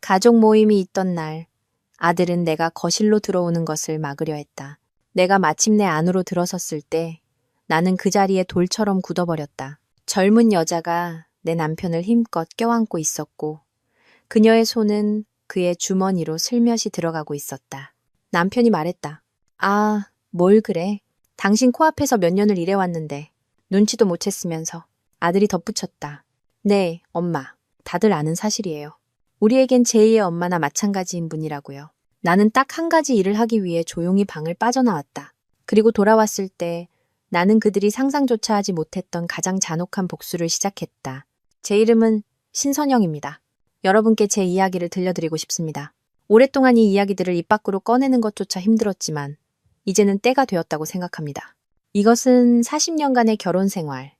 가족 모임이 있던 날, 아들은 내가 거실로 들어오는 것을 막으려 했다. 내가 마침내 안으로 들어섰을 때 나는 그 자리에 돌처럼 굳어버렸다. 젊은 여자가 내 남편을 힘껏 껴안고 있었고 그녀의 손은 그의 주머니로 슬며시 들어가고 있었다. 남편이 말했다. 아, 뭘 그래? 당신 코앞에서 몇 년을 일해왔는데 눈치도 못 챘으면서. 아들이 덧붙였다. 네, 엄마. 다들 아는 사실이에요. 우리에겐 제2의 엄마나 마찬가지인 분이라고요. 나는 딱 한 가지 일을 하기 위해 조용히 방을 빠져나왔다. 그리고 돌아왔을 때 나는 그들이 상상조차 하지 못했던 가장 잔혹한 복수를 시작했다. 제 이름은 신선영입니다. 여러분께 제 이야기를 들려드리고 싶습니다. 오랫동안 이 이야기들을 입 밖으로 꺼내는 것조차 힘들었지만 이제는 때가 되었다고 생각합니다. 이것은 40년간의 결혼 생활,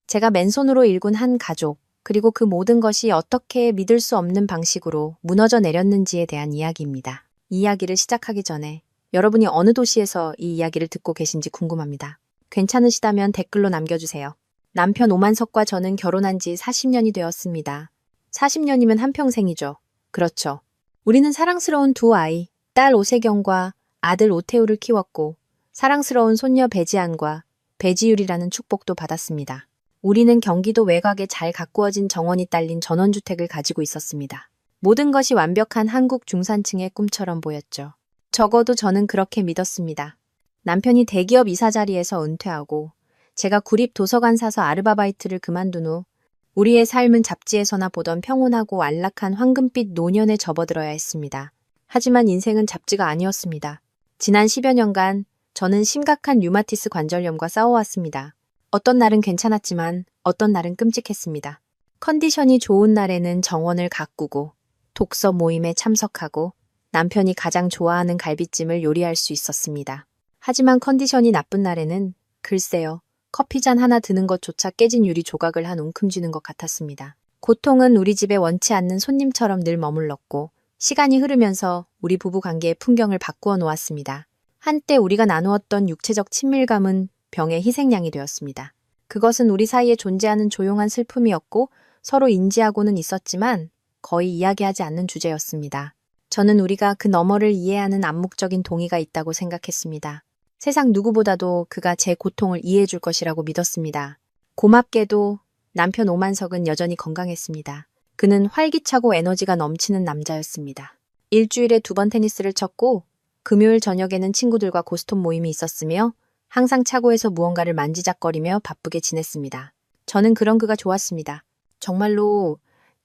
제가 맨손으로 일군 한 가족, 그리고 그 모든 것이 어떻게 믿을 수 없는 방식으로 무너져 내렸는지에 대한 이야기입니다. 이 이야기를 시작하기 전에 여러분이 어느 도시에서 이 이야기를 듣고 계신지 궁금합니다. 괜찮으시다면 댓글로 남겨주세요. 남편 오만석과 저는 결혼한 지 40년이 되었습니다. 40년이면 한평생이죠. 그렇죠. 우리는 사랑스러운 두 아이, 딸 오세경과 아들 오태우를 키웠고 사랑스러운 손녀 배지안과 배지율이라는 축복도 받았습니다. 우리는 경기도 외곽에 잘 가꾸어진 정원이 딸린 전원주택을 가지고 있었습니다. 모든 것이 완벽한 한국 중산층의 꿈처럼 보였죠. 적어도 저는 그렇게 믿었습니다. 남편이 대기업 이사 자리에서 은퇴하고 제가 구립 도서관 사서 아르바이트를 그만둔 후 우리의 삶은 잡지에서나 보던 평온하고 안락한 황금빛 노년에 접어들어야 했습니다. 하지만 인생은 잡지가 아니었습니다. 지난 10여 년간 저는 심각한 류마티스 관절염과 싸워왔습니다. 어떤 날은 괜찮았지만 어떤 날은 끔찍했습니다. 컨디션이 좋은 날에는 정원을 가꾸고 독서 모임에 참석하고 남편이 가장 좋아하는 갈비찜을 요리할 수 있었습니다. 하지만 컨디션이 나쁜 날에는 글쎄요, 커피잔 하나 드는 것조차 깨진 유리 조각을 한 웅큼 쥐는 것 같았습니다. 고통은 우리 집에 원치 않는 손님처럼 늘 머물렀고 시간이 흐르면서 우리 부부 관계의 풍경을 바꾸어 놓았습니다. 한때 우리가 나누었던 육체적 친밀감은 병의 희생양이 되었습니다. 그것은 우리 사이에 존재하는 조용한 슬픔이었고 서로 인지하고는 있었지만 거의 이야기하지 않는 주제였습니다. 저는 우리가 그 너머를 이해하는 암묵적인 동의가 있다고 생각했습니다. 세상 누구보다도 그가 제 고통을 이해해 줄 것이라고 믿었습니다. 고맙게도 남편 오만석은 여전히 건강했습니다. 그는 활기차고 에너지가 넘치는 남자였습니다. 일주일에 2번 테니스를 쳤고 금요일 저녁에는 친구들과 고스톱 모임이 있었으며 항상 차고에서 무언가를 만지작거리며 바쁘게 지냈습니다. 저는 그런 그가 좋았습니다. 정말로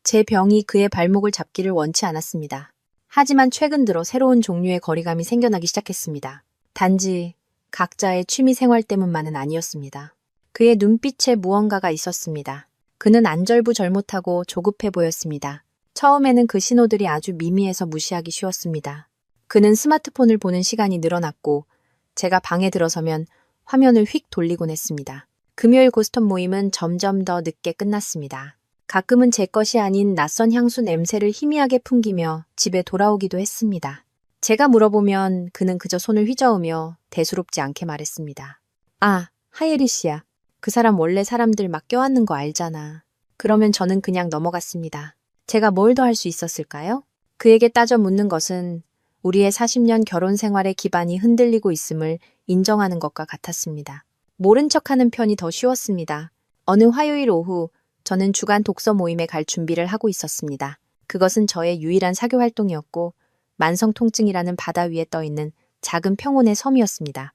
제 병이 그의 발목을 잡기를 원치 않았습니다. 하지만 최근 들어 새로운 종류의 거리감이 생겨나기 시작했습니다. 단지 각자의 취미 생활 때문만은 아니었습니다. 그의 눈빛에 무언가가 있었습니다. 그는 안절부절못하고 조급해 보였습니다. 처음에는 그 신호들이 아주 미미해서 무시하기 쉬웠습니다. 그는 스마트폰을 보는 시간이 늘어났고 제가 방에 들어서면 화면을 휙 돌리곤 했습니다. 금요일 고스톱 모임은 점점 더 늦게 끝났습니다. 가끔은 제 것이 아닌 낯선 향수 냄새를 희미하게 풍기며 집에 돌아오기도 했습니다. 제가 물어보면 그는 그저 손을 휘저으며 대수롭지 않게 말했습니다. 아, 하예리 씨야. 그 사람 원래 사람들 막 껴안는 거 알잖아. 그러면 저는 그냥 넘어갔습니다. 제가 뭘 더 할 수 있었을까요? 그에게 따져 묻는 것은 우리의 40년 결혼 생활의 기반이 흔들리고 있음을 인정하는 것과 같았습니다. 모른 척하는 편이 더 쉬웠습니다. 어느 화요일 오후 저는 주간 독서 모임에 갈 준비를 하고 있었습니다. 그것은 저의 유일한 사교 활동이었고 만성 통증이라는 바다 위에 떠있는 작은 평온의 섬이었습니다.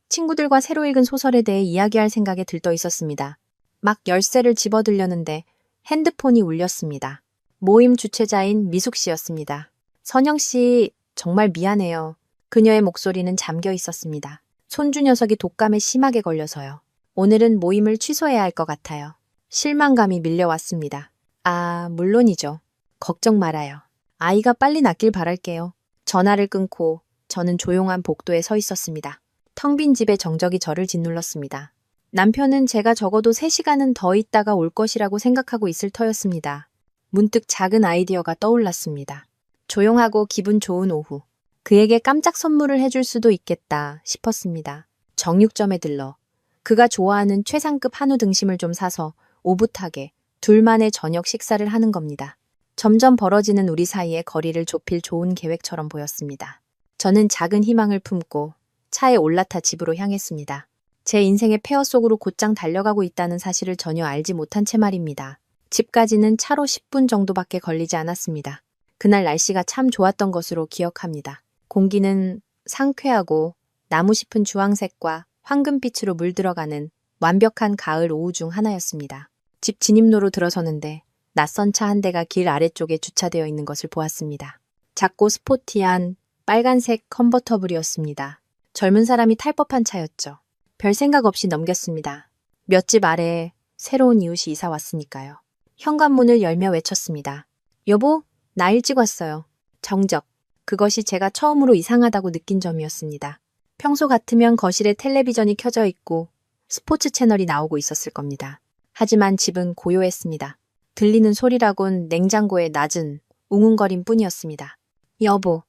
친구들과 새로 읽은 소설에 대해 이야기할 생각에 들떠 있었습니다. 막 열쇠를 집어들려는데 핸드폰이 울렸습니다. 모임 주최자인 미숙 씨였습니다. 선영 씨, 정말 미안해요. 그녀의 목소리는 잠겨 있었습니다. 손주 녀석이 독감에 심하게 걸려서요. 오늘은 모임을 취소해야 할 것 같아요. 실망감이 밀려왔습니다. 아, 물론이죠. 걱정 말아요. 아이가 빨리 낫길 바랄게요. 전화를 끊고 저는 조용한 복도에 서 있었습니다. 텅 빈 집의 정적이 저를 짓눌렀습니다. 남편은 제가 적어도 3시간은 더 있다가 올 것이라고 생각하고 있을 터였습니다. 문득 작은 아이디어가 떠올랐습니다. 조용하고 기분 좋은 오후. 그에게 깜짝 선물을 해줄 수도 있겠다 싶었습니다. 정육점에 들러 그가 좋아하는 최상급 한우 등심을 좀 사서 오붓하게 둘만의 저녁 식사를 하는 겁니다. 점점 벌어지는 우리 사이의 거리를 좁힐 좋은 계획처럼 보였습니다. 저는 작은 희망을 품고 차에 올라타 집으로 향했습니다. 제 인생의 폐허 속으로 곧장 달려가고 있다는 사실을 전혀 알지 못한 채 말입니다. 집까지는 차로 10분 정도밖에 걸리지 않았습니다. 그날 날씨가 참 좋았던 것으로 기억합니다. 공기는 상쾌하고 나무 싶은 주황색과 황금빛으로 물들어가는 완벽한 가을 오후 중 하나였습니다. 집 진입로로 들어서는데 낯선 차 한 대가 길 아래쪽에 주차되어 있는 것을 보았습니다. 작고 스포티한 빨간색 컨버터블이었습니다. 젊은 사람이 탈 법한 차였죠. 별 생각 없이 넘겼습니다. 몇 집 아래에 새로운 이웃이 이사 왔으니까요. 현관문을 열며 외쳤습니다. 여보, 나 일찍 왔어요. 정적. 그것이 제가 처음으로 이상하다고 느낀 점이었습니다. 평소 같으면 거실에 텔레비전이 켜져 있고 스포츠 채널이 나오고 있었을 겁니다. 하지만 집은 고요했습니다. 들리는 소리라곤 냉장고의 낮은 웅웅거림 뿐이었습니다. 여보.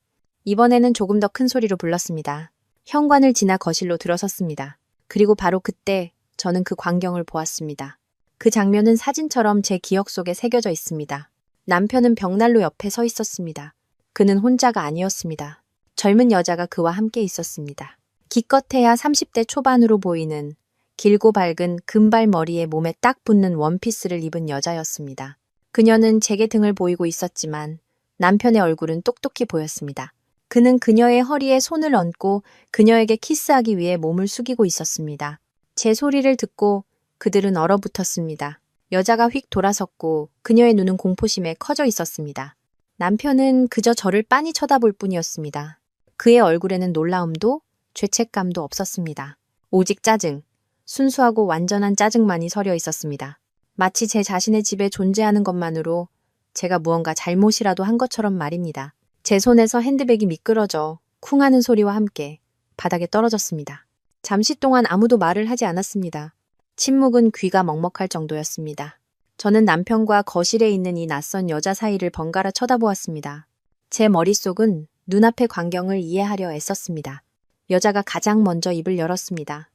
이번에는 조금 더 큰 소리로 불렀습니다. 현관을 지나 거실로 들어섰습니다. 그리고 바로 그때 저는 그 광경을 보았습니다. 그 장면은 사진처럼 제 기억 속에 새겨져 있습니다. 남편은 벽난로 옆에 서 있었습니다. 그는 혼자가 아니었습니다. 젊은 여자가 그와 함께 있었습니다. 기껏해야 30대 초반으로 보이는 길고 밝은 금발 머리에 몸에 딱 붙는 원피스를 입은 여자였습니다. 그녀는 제게 등을 보이고 있었지만 남편의 얼굴은 똑똑히 보였습니다. 그는 그녀의 허리에 손을 얹고 그녀에게 키스하기 위해 몸을 숙이고 있었습니다. 제 소리를 듣고 그들은 얼어붙었습니다. 여자가 휙 돌아섰고 그녀의 눈은 공포심에 커져 있었습니다. 남편은 그저 저를 빤히 쳐다볼 뿐이었습니다. 그의 얼굴에는 놀라움도 죄책감도 없었습니다. 오직 짜증, 순수하고 완전한 짜증만이 서려 있었습니다. 마치 제 자신의 집에 존재하는 것만으로 제가 무언가 잘못이라도 한 것처럼 말입니다. 제 손에서 핸드백이 미끄러져 쿵 하는 소리와 함께 바닥에 떨어졌습니다. 잠시 동안 아무도 말을 하지 않았습니다. 침묵은 귀가 먹먹할 정도였습니다. 저는 남편과 거실에 있는 이 낯선 여자 사이를 번갈아 쳐다보았습니다. 제 머릿속은 눈앞의 광경을 이해하려 애썼습니다. 여자가 가장 먼저 입을 열었습니다.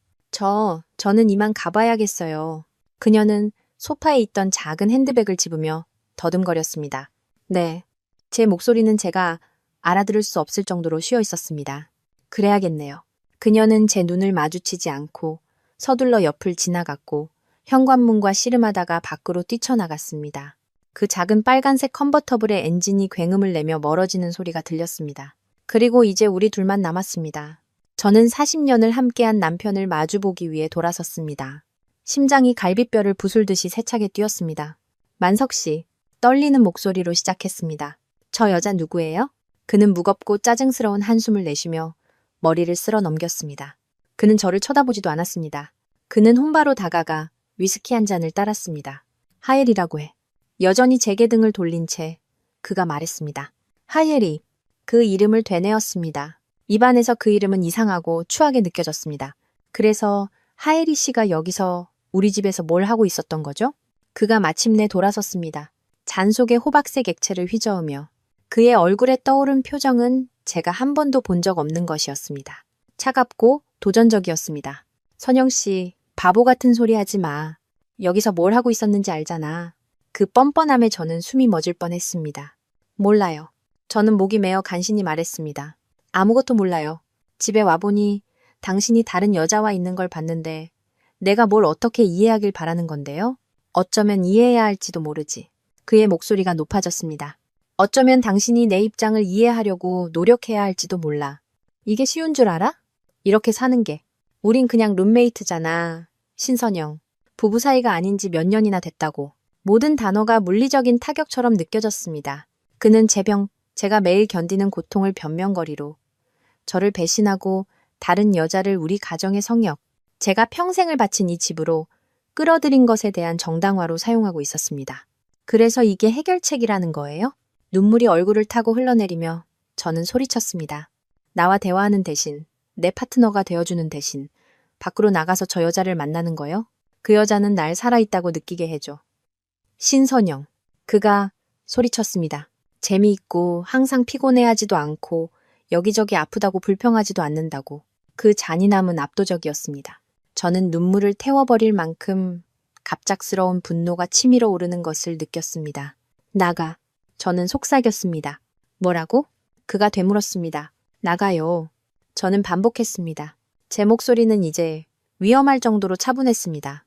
저는 이만 가봐야겠어요. 그녀는 소파에 있던 작은 핸드백을 집으며 더듬거렸습니다. 네. 제 목소리는 제가 알아들을 수 없을 정도로 쉬어 있었습니다. 그래야겠네요. 그녀는 제 눈을 마주치지 않고 서둘러 옆을 지나갔고 현관문과 씨름하다가 밖으로 뛰쳐나갔습니다. 그 작은 빨간색 컨버터블의 엔진이 굉음을 내며 멀어지는 소리가 들렸습니다. 그리고 이제 우리 둘만 남았습니다. 저는 40년을 함께한 남편을 마주보기 위해 돌아섰습니다. 심장이 갈비뼈를 부술듯이 세차게 뛰었습니다. 만석 씨, 떨리는 목소리로 시작했습니다. 저 여자 누구예요? 그는 무겁고 짜증스러운 한숨을 내쉬며 머리를 쓸어 넘겼습니다. 그는 저를 쳐다보지도 않았습니다. 그는 혼바로 다가가 위스키 한 잔을 따랐습니다. 하엘이라고 해. 여전히 제게 등을 돌린 채 그가 말했습니다. 하엘이. 그 이름을 되뇌었습니다. 입안에서 그 이름은 이상하고 추하게 느껴졌습니다. 그래서 하엘이 씨가 여기서 우리 집에서 뭘 하고 있었던 거죠? 그가 마침내 돌아섰습니다. 잔 속에 호박색 액체를 휘저으며 그의 얼굴에 떠오른 표정은 제가 한 번도 본 적 없는 것이었습니다. 차갑고 도전적이었습니다. 선영 씨, 바보 같은 소리 하지 마. 여기서 뭘 하고 있었는지 알잖아. 그 뻔뻔함에 저는 숨이 멎을 뻔했습니다. 몰라요. 저는 목이 메어 간신히 말했습니다. 아무것도 몰라요. 집에 와보니 당신이 다른 여자와 있는 걸 봤는데 내가 뭘 어떻게 이해하길 바라는 건데요? 어쩌면 이해해야 할지도 모르지. 그의 목소리가 높아졌습니다. 어쩌면 당신이 내 입장을 이해하려고 노력해야 할지도 몰라. 이게 쉬운 줄 알아? 이렇게 사는 게. 우린 그냥 룸메이트잖아. 신선영. 부부 사이가 아닌 지 몇 년이나 됐다고. 모든 단어가 물리적인 타격처럼 느껴졌습니다. 그는 제가 매일 견디는 고통을 변명거리로 저를 배신하고 다른 여자를 우리 가정의 성역, 제가 평생을 바친 이 집으로 끌어들인 것에 대한 정당화로 사용하고 있었습니다. 그래서 이게 해결책이라는 거예요? 눈물이 얼굴을 타고 흘러내리며 저는 소리쳤습니다. 나와 대화하는 대신, 내 파트너가 되어주는 대신 밖으로 나가서 저 여자를 만나는 거요? 그 여자는 날 살아있다고 느끼게 해줘. 신선영. 그가 소리쳤습니다. 재미있고 항상 피곤해하지도 않고 여기저기 아프다고 불평하지도 않는다고. 그 잔인함은 압도적이었습니다. 저는 눈물을 태워버릴 만큼 갑작스러운 분노가 치밀어 오르는 것을 느꼈습니다. 나가. 저는 속삭였습니다. 뭐라고? 그가 되물었습니다. 나가요. 저는 반복했습니다. 제 목소리는 이제 위험할 정도로 차분했습니다.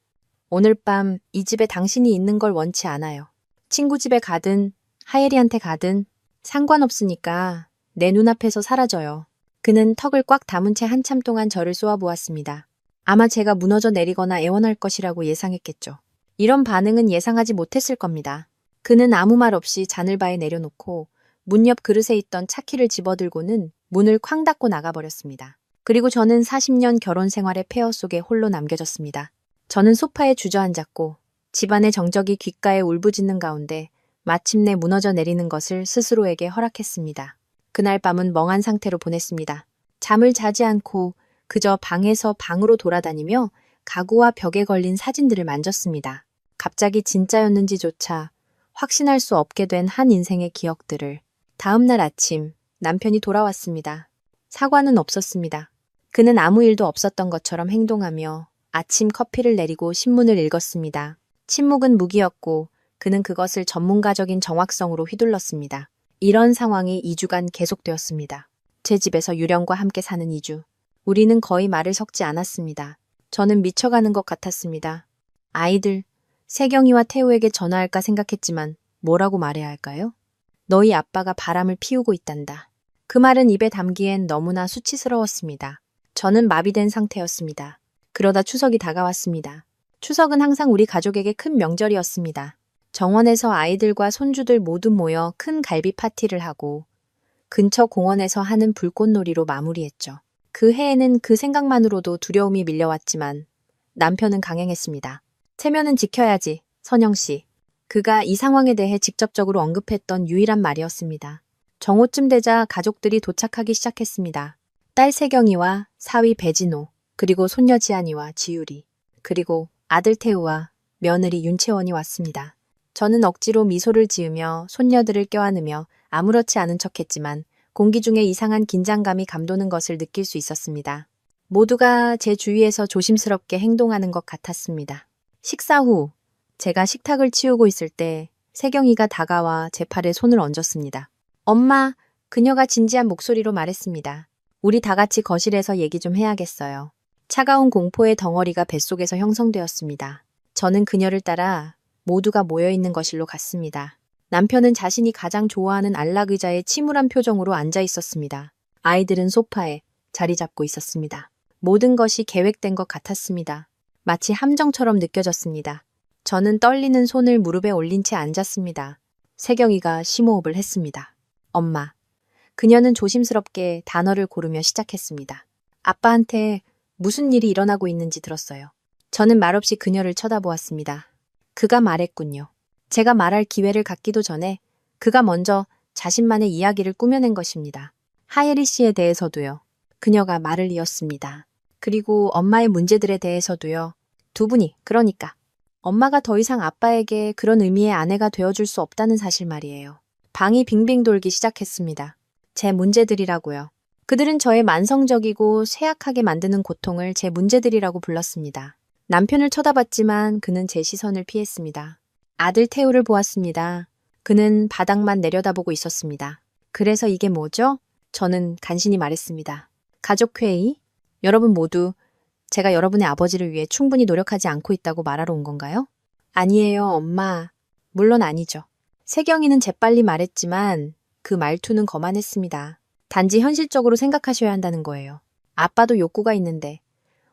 오늘 밤 이 집에 당신이 있는 걸 원치 않아요. 친구 집에 가든 하예리한테 가든 상관없으니까 내 눈앞에서 사라져요. 그는 턱을 꽉 다문 채 한참 동안 저를 쏘아보았습니다. 아마 제가 무너져 내리거나 애원할 것이라고 예상했겠죠. 이런 반응은 예상하지 못했을 겁니다. 그는 아무 말 없이 자늘바에 내려놓고 문 옆 그릇에 있던 차키를 집어들고는 문을 쾅 닫고 나가버렸습니다. 그리고 저는 40년 결혼 생활의 폐허 속에 홀로 남겨졌습니다. 저는 소파에 주저앉았고 집안의 정적이 귓가에 울부짖는 가운데 마침내 무너져 내리는 것을 스스로에게 허락했습니다. 그날 밤은 멍한 상태로 보냈습니다. 잠을 자지 않고 그저 방에서 방으로 돌아다니며 가구와 벽에 걸린 사진들을 만졌습니다. 갑자기 진짜였는지조차 확신할 수 없게 된 한 인생의 기억들을. 다음 날 아침 남편이 돌아왔습니다. 사과는 없었습니다. 그는 아무 일도 없었던 것처럼 행동하며 아침 커피를 내리고 신문을 읽었습니다. 침묵은 무기였고 그는 그것을 전문가적인 정확성으로 휘둘렀습니다. 이런 상황이 2주간 계속되었습니다. 제 집에서 유령과 함께 사는 2주. 우리는 거의 말을 섞지 않았습니다. 저는 미쳐가는 것 같았습니다. 아이들, 세경이와 태우에게 전화할까 생각했지만 뭐라고 말해야 할까요? 너희 아빠가 바람을 피우고 있단다. 그 말은 입에 담기엔 너무나 수치스러웠습니다. 저는 마비된 상태였습니다. 그러다 추석이 다가왔습니다. 추석은 항상 우리 가족에게 큰 명절이었습니다. 정원에서 아이들과 손주들 모두 모여 큰 갈비 파티를 하고 근처 공원에서 하는 불꽃놀이로 마무리했죠. 그 해에는 그 생각만으로도 두려움이 밀려왔지만 남편은 강행했습니다. 체면은 지켜야지, 선영 씨. 그가 이 상황에 대해 직접적으로 언급했던 유일한 말이었습니다. 정오쯤 되자 가족들이 도착하기 시작했습니다. 딸 세경이와 사위 배진호, 그리고 손녀 지안이와 지율이, 그리고 아들 태우와 며느리 윤채원이 왔습니다. 저는 억지로 미소를 지으며 손녀들을 껴안으며 아무렇지 않은 척했지만 공기 중에 이상한 긴장감이 감도는 것을 느낄 수 있었습니다. 모두가 제 주위에서 조심스럽게 행동하는 것 같았습니다. 식사 후 제가 식탁을 치우고 있을 때 세경이가 다가와 제 팔에 손을 얹었습니다. 엄마, 그녀가 진지한 목소리로 말했습니다. 우리 다 같이 거실에서 얘기 좀 해야겠어요. 차가운 공포의 덩어리가 뱃속에서 형성되었습니다. 저는 그녀를 따라 모두가 모여있는 거실로 갔습니다. 남편은 자신이 가장 좋아하는 안락 의자에 침울한 표정으로 앉아 있었습니다. 아이들은 소파에 자리 잡고 있었습니다. 모든 것이 계획된 것 같았습니다. 마치 함정처럼 느껴졌습니다. 저는 떨리는 손을 무릎에 올린 채 앉았습니다. 세경이가 심호흡을 했습니다. 엄마. 그녀는 조심스럽게 단어를 고르며 시작했습니다. 아빠한테 무슨 일이 일어나고 있는지 들었어요. 저는 말없이 그녀를 쳐다보았습니다. 그가 말했군요. 제가 말할 기회를 갖기도 전에 그가 먼저 자신만의 이야기를 꾸며낸 것입니다. 하예리 씨에 대해서도요. 그녀가 말을 이었습니다. 그리고 엄마의 문제들에 대해서도요. 두 분이, 그러니까. 엄마가 더 이상 아빠에게 그런 의미의 아내가 되어줄 수 없다는 사실 말이에요. 방이 빙빙 돌기 시작했습니다. 제 문제들이라고요. 그들은 저의 만성적이고 쇠약하게 만드는 고통을 제 문제들이라고 불렀습니다. 남편을 쳐다봤지만 그는 제 시선을 피했습니다. 아들 태우를 보았습니다. 그는 바닥만 내려다보고 있었습니다. 그래서 이게 뭐죠? 저는 간신히 말했습니다. 가족회의? 여러분 모두 제가 여러분의 아버지를 위해 충분히 노력하지 않고 있다고 말하러 온 건가요? 아니에요, 엄마. 물론 아니죠. 세경이는 재빨리 말했지만 그 말투는 거만했습니다. 단지 현실적으로 생각하셔야 한다는 거예요. 아빠도 욕구가 있는데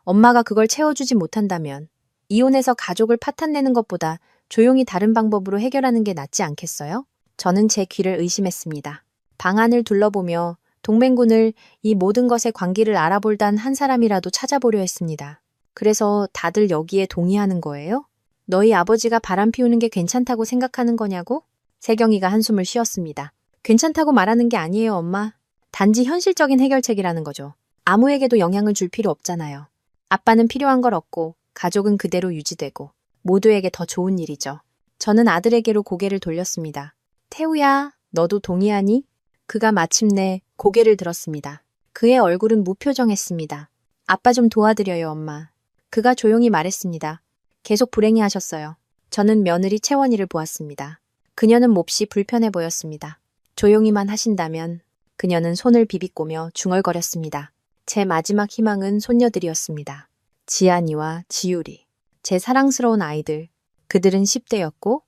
엄마가 그걸 채워주지 못한다면 이혼해서 가족을 파탄내는 것보다 조용히 다른 방법으로 해결하는 게 낫지 않겠어요? 저는 제 귀를 의심했습니다. 방 안을 둘러보며 동맹군을 이 모든 것의 관계를 알아볼단 한 사람이라도 찾아보려 했습니다. 그래서 다들 여기에 동의하는 거예요? 너희 아버지가 바람 피우는 게 괜찮다고 생각하는 거냐고? 세경이가 한숨을 쉬었습니다. 괜찮다고 말하는 게 아니에요, 엄마. 단지 현실적인 해결책이라는 거죠. 아무에게도 영향을 줄 필요 없잖아요. 아빠는 필요한 걸 얻고 가족은 그대로 유지되고 모두에게 더 좋은 일이죠. 저는 아들에게로 고개를 돌렸습니다. 태우야, 너도 동의하니? 그가 마침내 고개를 들었습니다. 그의 얼굴은 무표정했습니다. 아빠 좀 도와드려요, 엄마. 그가 조용히 말했습니다. 계속 불행히 하셨어요. 저는 며느리 채원이를 보았습니다. 그녀는 몹시 불편해 보였습니다. 조용히만 하신다면 그녀는 손을 비비꼬며 중얼거렸습니다. 제 마지막 희망은 손녀들이었습니다. 지안이와 지율이. 제 사랑스러운 아이들. 그들은 10대였고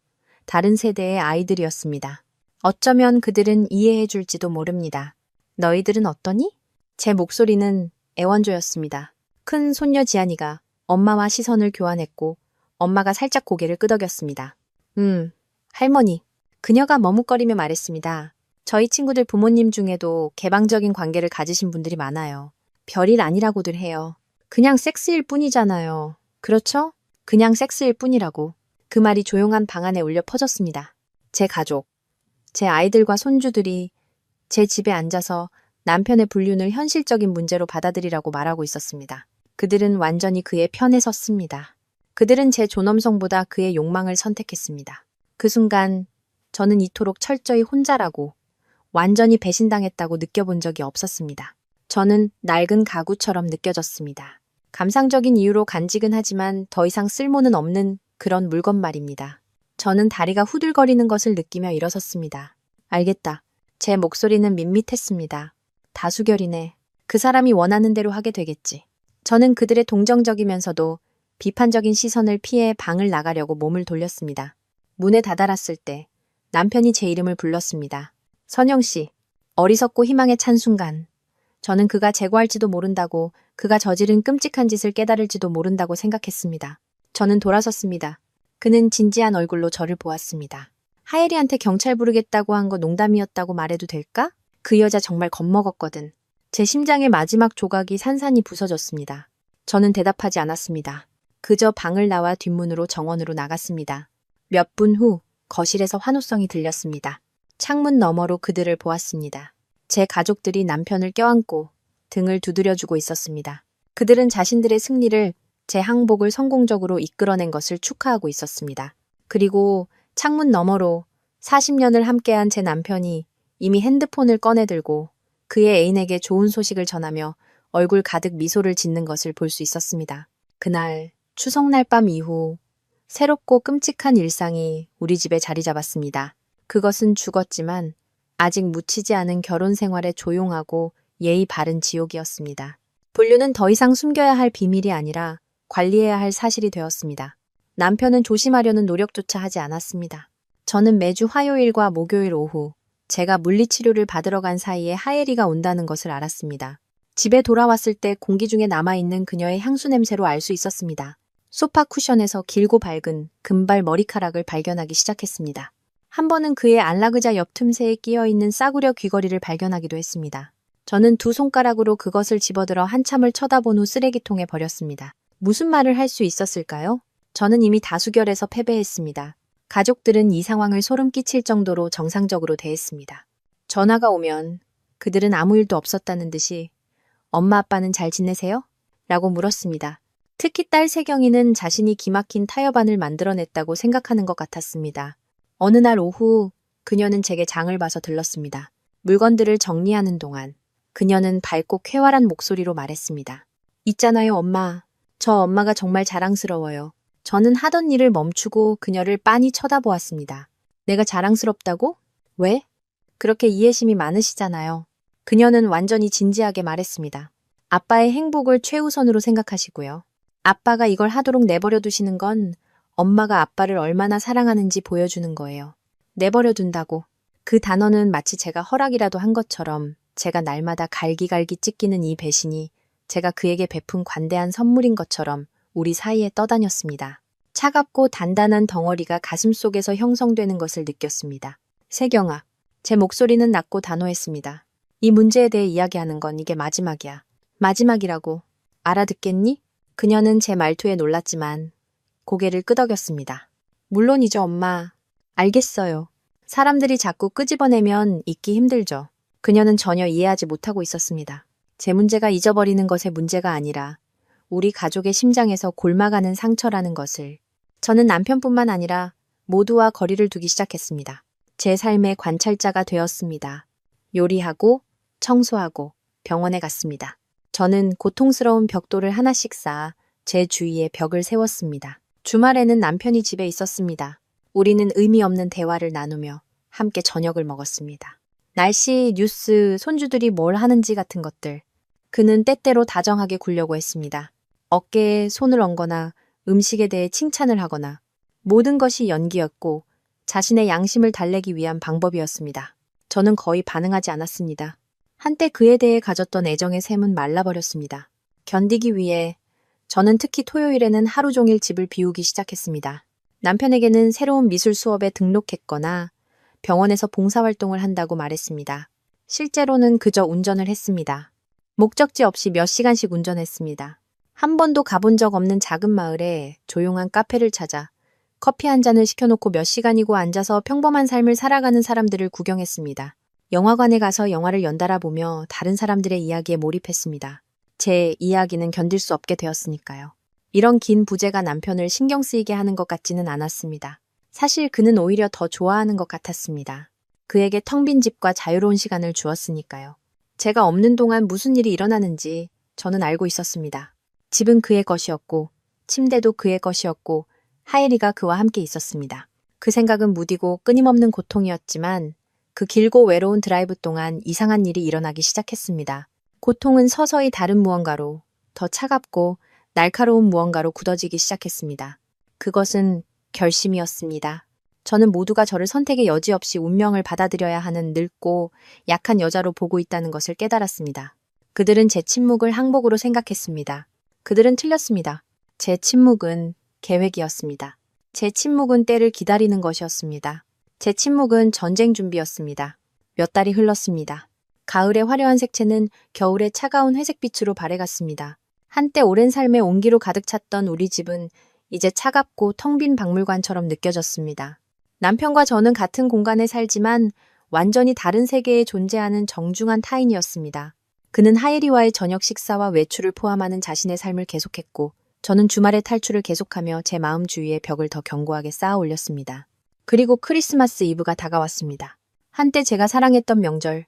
다른 세대의 아이들이었습니다. 어쩌면 그들은 이해해 줄지도 모릅니다. 너희들은 어떠니? 제 목소리는 애원조였습니다. 큰 손녀 지안이가 엄마와 시선을 교환했고 엄마가 살짝 고개를 끄덕였습니다. 할머니. 그녀가 머뭇거리며 말했습니다. 저희 친구들 부모님 중에도 개방적인 관계를 가지신 분들이 많아요. 별일 아니라고들 해요. 그냥 섹스일 뿐이잖아요. 그렇죠? 그냥 섹스일 뿐이라고. 그 말이 조용한 방 안에 울려 퍼졌습니다. 제 가족, 제 아이들과 손주들이 제 집에 앉아서 남편의 불륜을 현실적인 문제로 받아들이라고 말하고 있었습니다. 그들은 완전히 그의 편에 섰습니다. 그들은 제 존엄성보다 그의 욕망을 선택했습니다. 그 순간 저는 이토록 철저히 혼자라고 완전히 배신당했다고 느껴본 적이 없었습니다. 저는 낡은 가구처럼 느껴졌습니다. 감상적인 이유로 간직은 하지만 더 이상 쓸모는 없는 그런 물건 말입니다. 저는 다리가 후들거리는 것을 느끼며 일어섰습니다. 알겠다. 제 목소리는 밋밋했습니다. 다수결이네. 그 사람이 원하는 대로 하게 되겠지. 저는 그들의 동정적이면서도 비판적인 시선을 피해 방을 나가려고 몸을 돌렸습니다. 문에 다다랐을 때 남편이 제 이름을 불렀습니다. 선영 씨. 어리석고 희망에 찬 순간 저는 그가 제거할지도 모른다고, 그가 저지른 끔찍한 짓을 깨달을지도 모른다고 생각했습니다. 저는 돌아섰습니다. 그는 진지한 얼굴로 저를 보았습니다. 하예리한테 경찰 부르겠다고 한 거 농담이었다고 말해도 될까? 그 여자 정말 겁먹었거든. 제 심장의 마지막 조각이 산산이 부서졌습니다. 저는 대답하지 않았습니다. 그저 방을 나와 뒷문으로 정원으로 나갔습니다. 몇 분 후 거실에서 환호성이 들렸습니다. 창문 너머로 그들을 보았습니다. 제 가족들이 남편을 껴안고 등을 두드려주고 있었습니다. 그들은 자신들의 승리를, 제 항복을 성공적으로 이끌어낸 것을 축하하고 있었습니다. 그리고 창문 너머로 40년을 함께한 제 남편이 이미 핸드폰을 꺼내들고 그의 애인에게 좋은 소식을 전하며 얼굴 가득 미소를 짓는 것을 볼 수 있었습니다. 그날 추석날 밤 이후 새롭고 끔찍한 일상이 우리 집에 자리 잡았습니다. 그것은 죽었지만 아직 묻히지 않은 결혼 생활의 조용하고 예의 바른 지옥이었습니다. 불륜은 더 이상 숨겨야 할 비밀이 아니라 관리해야 할 사실이 되었습니다. 남편은 조심하려는 노력조차 하지 않았습니다. 저는 매주 화요일과 목요일 오후 제가 물리치료를 받으러 간 사이에 하예리가 온다는 것을 알았습니다. 집에 돌아왔을 때 공기 중에 남아있는 그녀의 향수 냄새로 알 수 있었습니다. 소파 쿠션에서 길고 밝은 금발 머리카락을 발견하기 시작했습니다. 한 번은 그의 안락의자 옆 틈새에 끼어있는 싸구려 귀걸이를 발견하기도 했습니다. 저는 두 손가락으로 그것을 집어들어 한참을 쳐다본 후 쓰레기통에 버렸습니다. 무슨 말을 할 수 있었을까요? 저는 이미 다수결에서 패배했습니다. 가족들은 이 상황을 소름 끼칠 정도로 정상적으로 대했습니다. 전화가 오면 그들은 아무 일도 없었다는 듯이 엄마 아빠는 잘 지내세요? 라고 물었습니다. 특히 딸 세경이는 자신이 기막힌 타협안을 만들어냈다고 생각하는 것 같았습니다. 어느 날 오후 그녀는 제게 장을 봐서 들렀습니다. 물건들을 정리하는 동안 그녀는 밝고 쾌활한 목소리로 말했습니다. 있잖아요, 엄마. 저 엄마가 정말 자랑스러워요. 저는 하던 일을 멈추고 그녀를 빤히 쳐다보았습니다. 내가 자랑스럽다고? 왜? 그렇게 이해심이 많으시잖아요. 그녀는 완전히 진지하게 말했습니다. 아빠의 행복을 최우선으로 생각하시고요. 아빠가 이걸 하도록 내버려 두시는 건 엄마가 아빠를 얼마나 사랑하는지 보여주는 거예요. 내버려 둔다고. 그 단어는 마치 제가 허락이라도 한 것처럼 제가 날마다 갈기갈기 찢기는 이 배신이 제가 그에게 베푼 관대한 선물인 것처럼 우리 사이에 떠다녔습니다. 차갑고 단단한 덩어리가 가슴속에서 형성되는 것을 느꼈습니다. 세경아. 제 목소리는 낮고 단호했습니다. 이 문제에 대해 이야기하는 건 이게 마지막이야. 마지막이라고. 알아듣겠니? 그녀는 제 말투에 놀랐지만 고개를 끄덕였습니다. 물론이죠, 엄마. 알겠어요. 사람들이 자꾸 끄집어내면 잊기 힘들죠. 그녀는 전혀 이해하지 못하고 있었습니다. 제 문제가 잊어버리는 것의 문제가 아니라 우리 가족의 심장에서 골마가는 상처라는 것을. 저는 남편뿐만 아니라 모두와 거리를 두기 시작했습니다. 제 삶의 관찰자가 되었습니다. 요리하고 청소하고 병원에 갔습니다. 저는 고통스러운 벽돌을 하나씩 쌓아 제 주위에 벽을 세웠습니다. 주말에는 남편이 집에 있었습니다. 우리는 의미 없는 대화를 나누며 함께 저녁을 먹었습니다. 날씨, 뉴스, 손주들이 뭘 하는지 같은 것들. 그는 때때로 다정하게 굴려고 했습니다. 어깨에 손을 얹거나 음식에 대해 칭찬을 하거나 모든 것이 연기였고 자신의 양심을 달래기 위한 방법이었습니다. 저는 거의 반응하지 않았습니다. 한때 그에 대해 가졌던 애정의 샘은 말라버렸습니다. 견디기 위해 저는 특히 토요일에는 하루 종일 집을 비우기 시작했습니다. 남편에게는 새로운 미술 수업에 등록했거나 병원에서 봉사활동을 한다고 말했습니다. 실제로는 그저 운전을 했습니다. 목적지 없이 몇 시간씩 운전했습니다. 한 번도 가본 적 없는 작은 마을에 조용한 카페를 찾아 커피 한 잔을 시켜놓고 몇 시간이고 앉아서 평범한 삶을 살아가는 사람들을 구경했습니다. 영화관에 가서 영화를 연달아 보며 다른 사람들의 이야기에 몰입했습니다. 제 이야기는 견딜 수 없게 되었으니까요. 이런 긴 부재가 남편을 신경 쓰이게 하는 것 같지는 않았습니다. 사실 그는 오히려 더 좋아하는 것 같았습니다. 그에게 텅 빈 집과 자유로운 시간을 주었으니까요. 제가 없는 동안 무슨 일이 일어나는지 저는 알고 있었습니다. 집은 그의 것이었고 침대도 그의 것이었고 하예리가 그와 함께 있었습니다. 그 생각은 무디고 끊임없는 고통이었지만 그 길고 외로운 드라이브 동안 이상한 일이 일어나기 시작했습니다. 고통은 서서히 다른 무언가로, 더 차갑고 날카로운 무언가로 굳어지기 시작했습니다. 그것은 결심이었습니다. 저는 모두가 저를 선택의 여지 없이 운명을 받아들여야 하는 늙고 약한 여자로 보고 있다는 것을 깨달았습니다. 그들은 제 침묵을 항복으로 생각했습니다. 그들은 틀렸습니다. 제 침묵은 계획이었습니다. 제 침묵은 때를 기다리는 것이었습니다. 제 침묵은 전쟁 준비였습니다. 몇 달이 흘렀습니다. 가을의 화려한 색채는 겨울의 차가운 회색빛으로 발해갔습니다. 한때 오랜 삶의 온기로 가득 찼던 우리 집은 이제 차갑고 텅 빈 박물관처럼 느껴졌습니다. 남편과 저는 같은 공간에 살지만 완전히 다른 세계에 존재하는 정중한 타인이었습니다. 그는 하예리와의 저녁 식사와 외출을 포함하는 자신의 삶을 계속했고 저는 주말의 탈출을 계속하며 제 마음 주위에 벽을 더 견고하게 쌓아 올렸습니다. 그리고 크리스마스 이브가 다가왔습니다. 한때 제가 사랑했던 명절,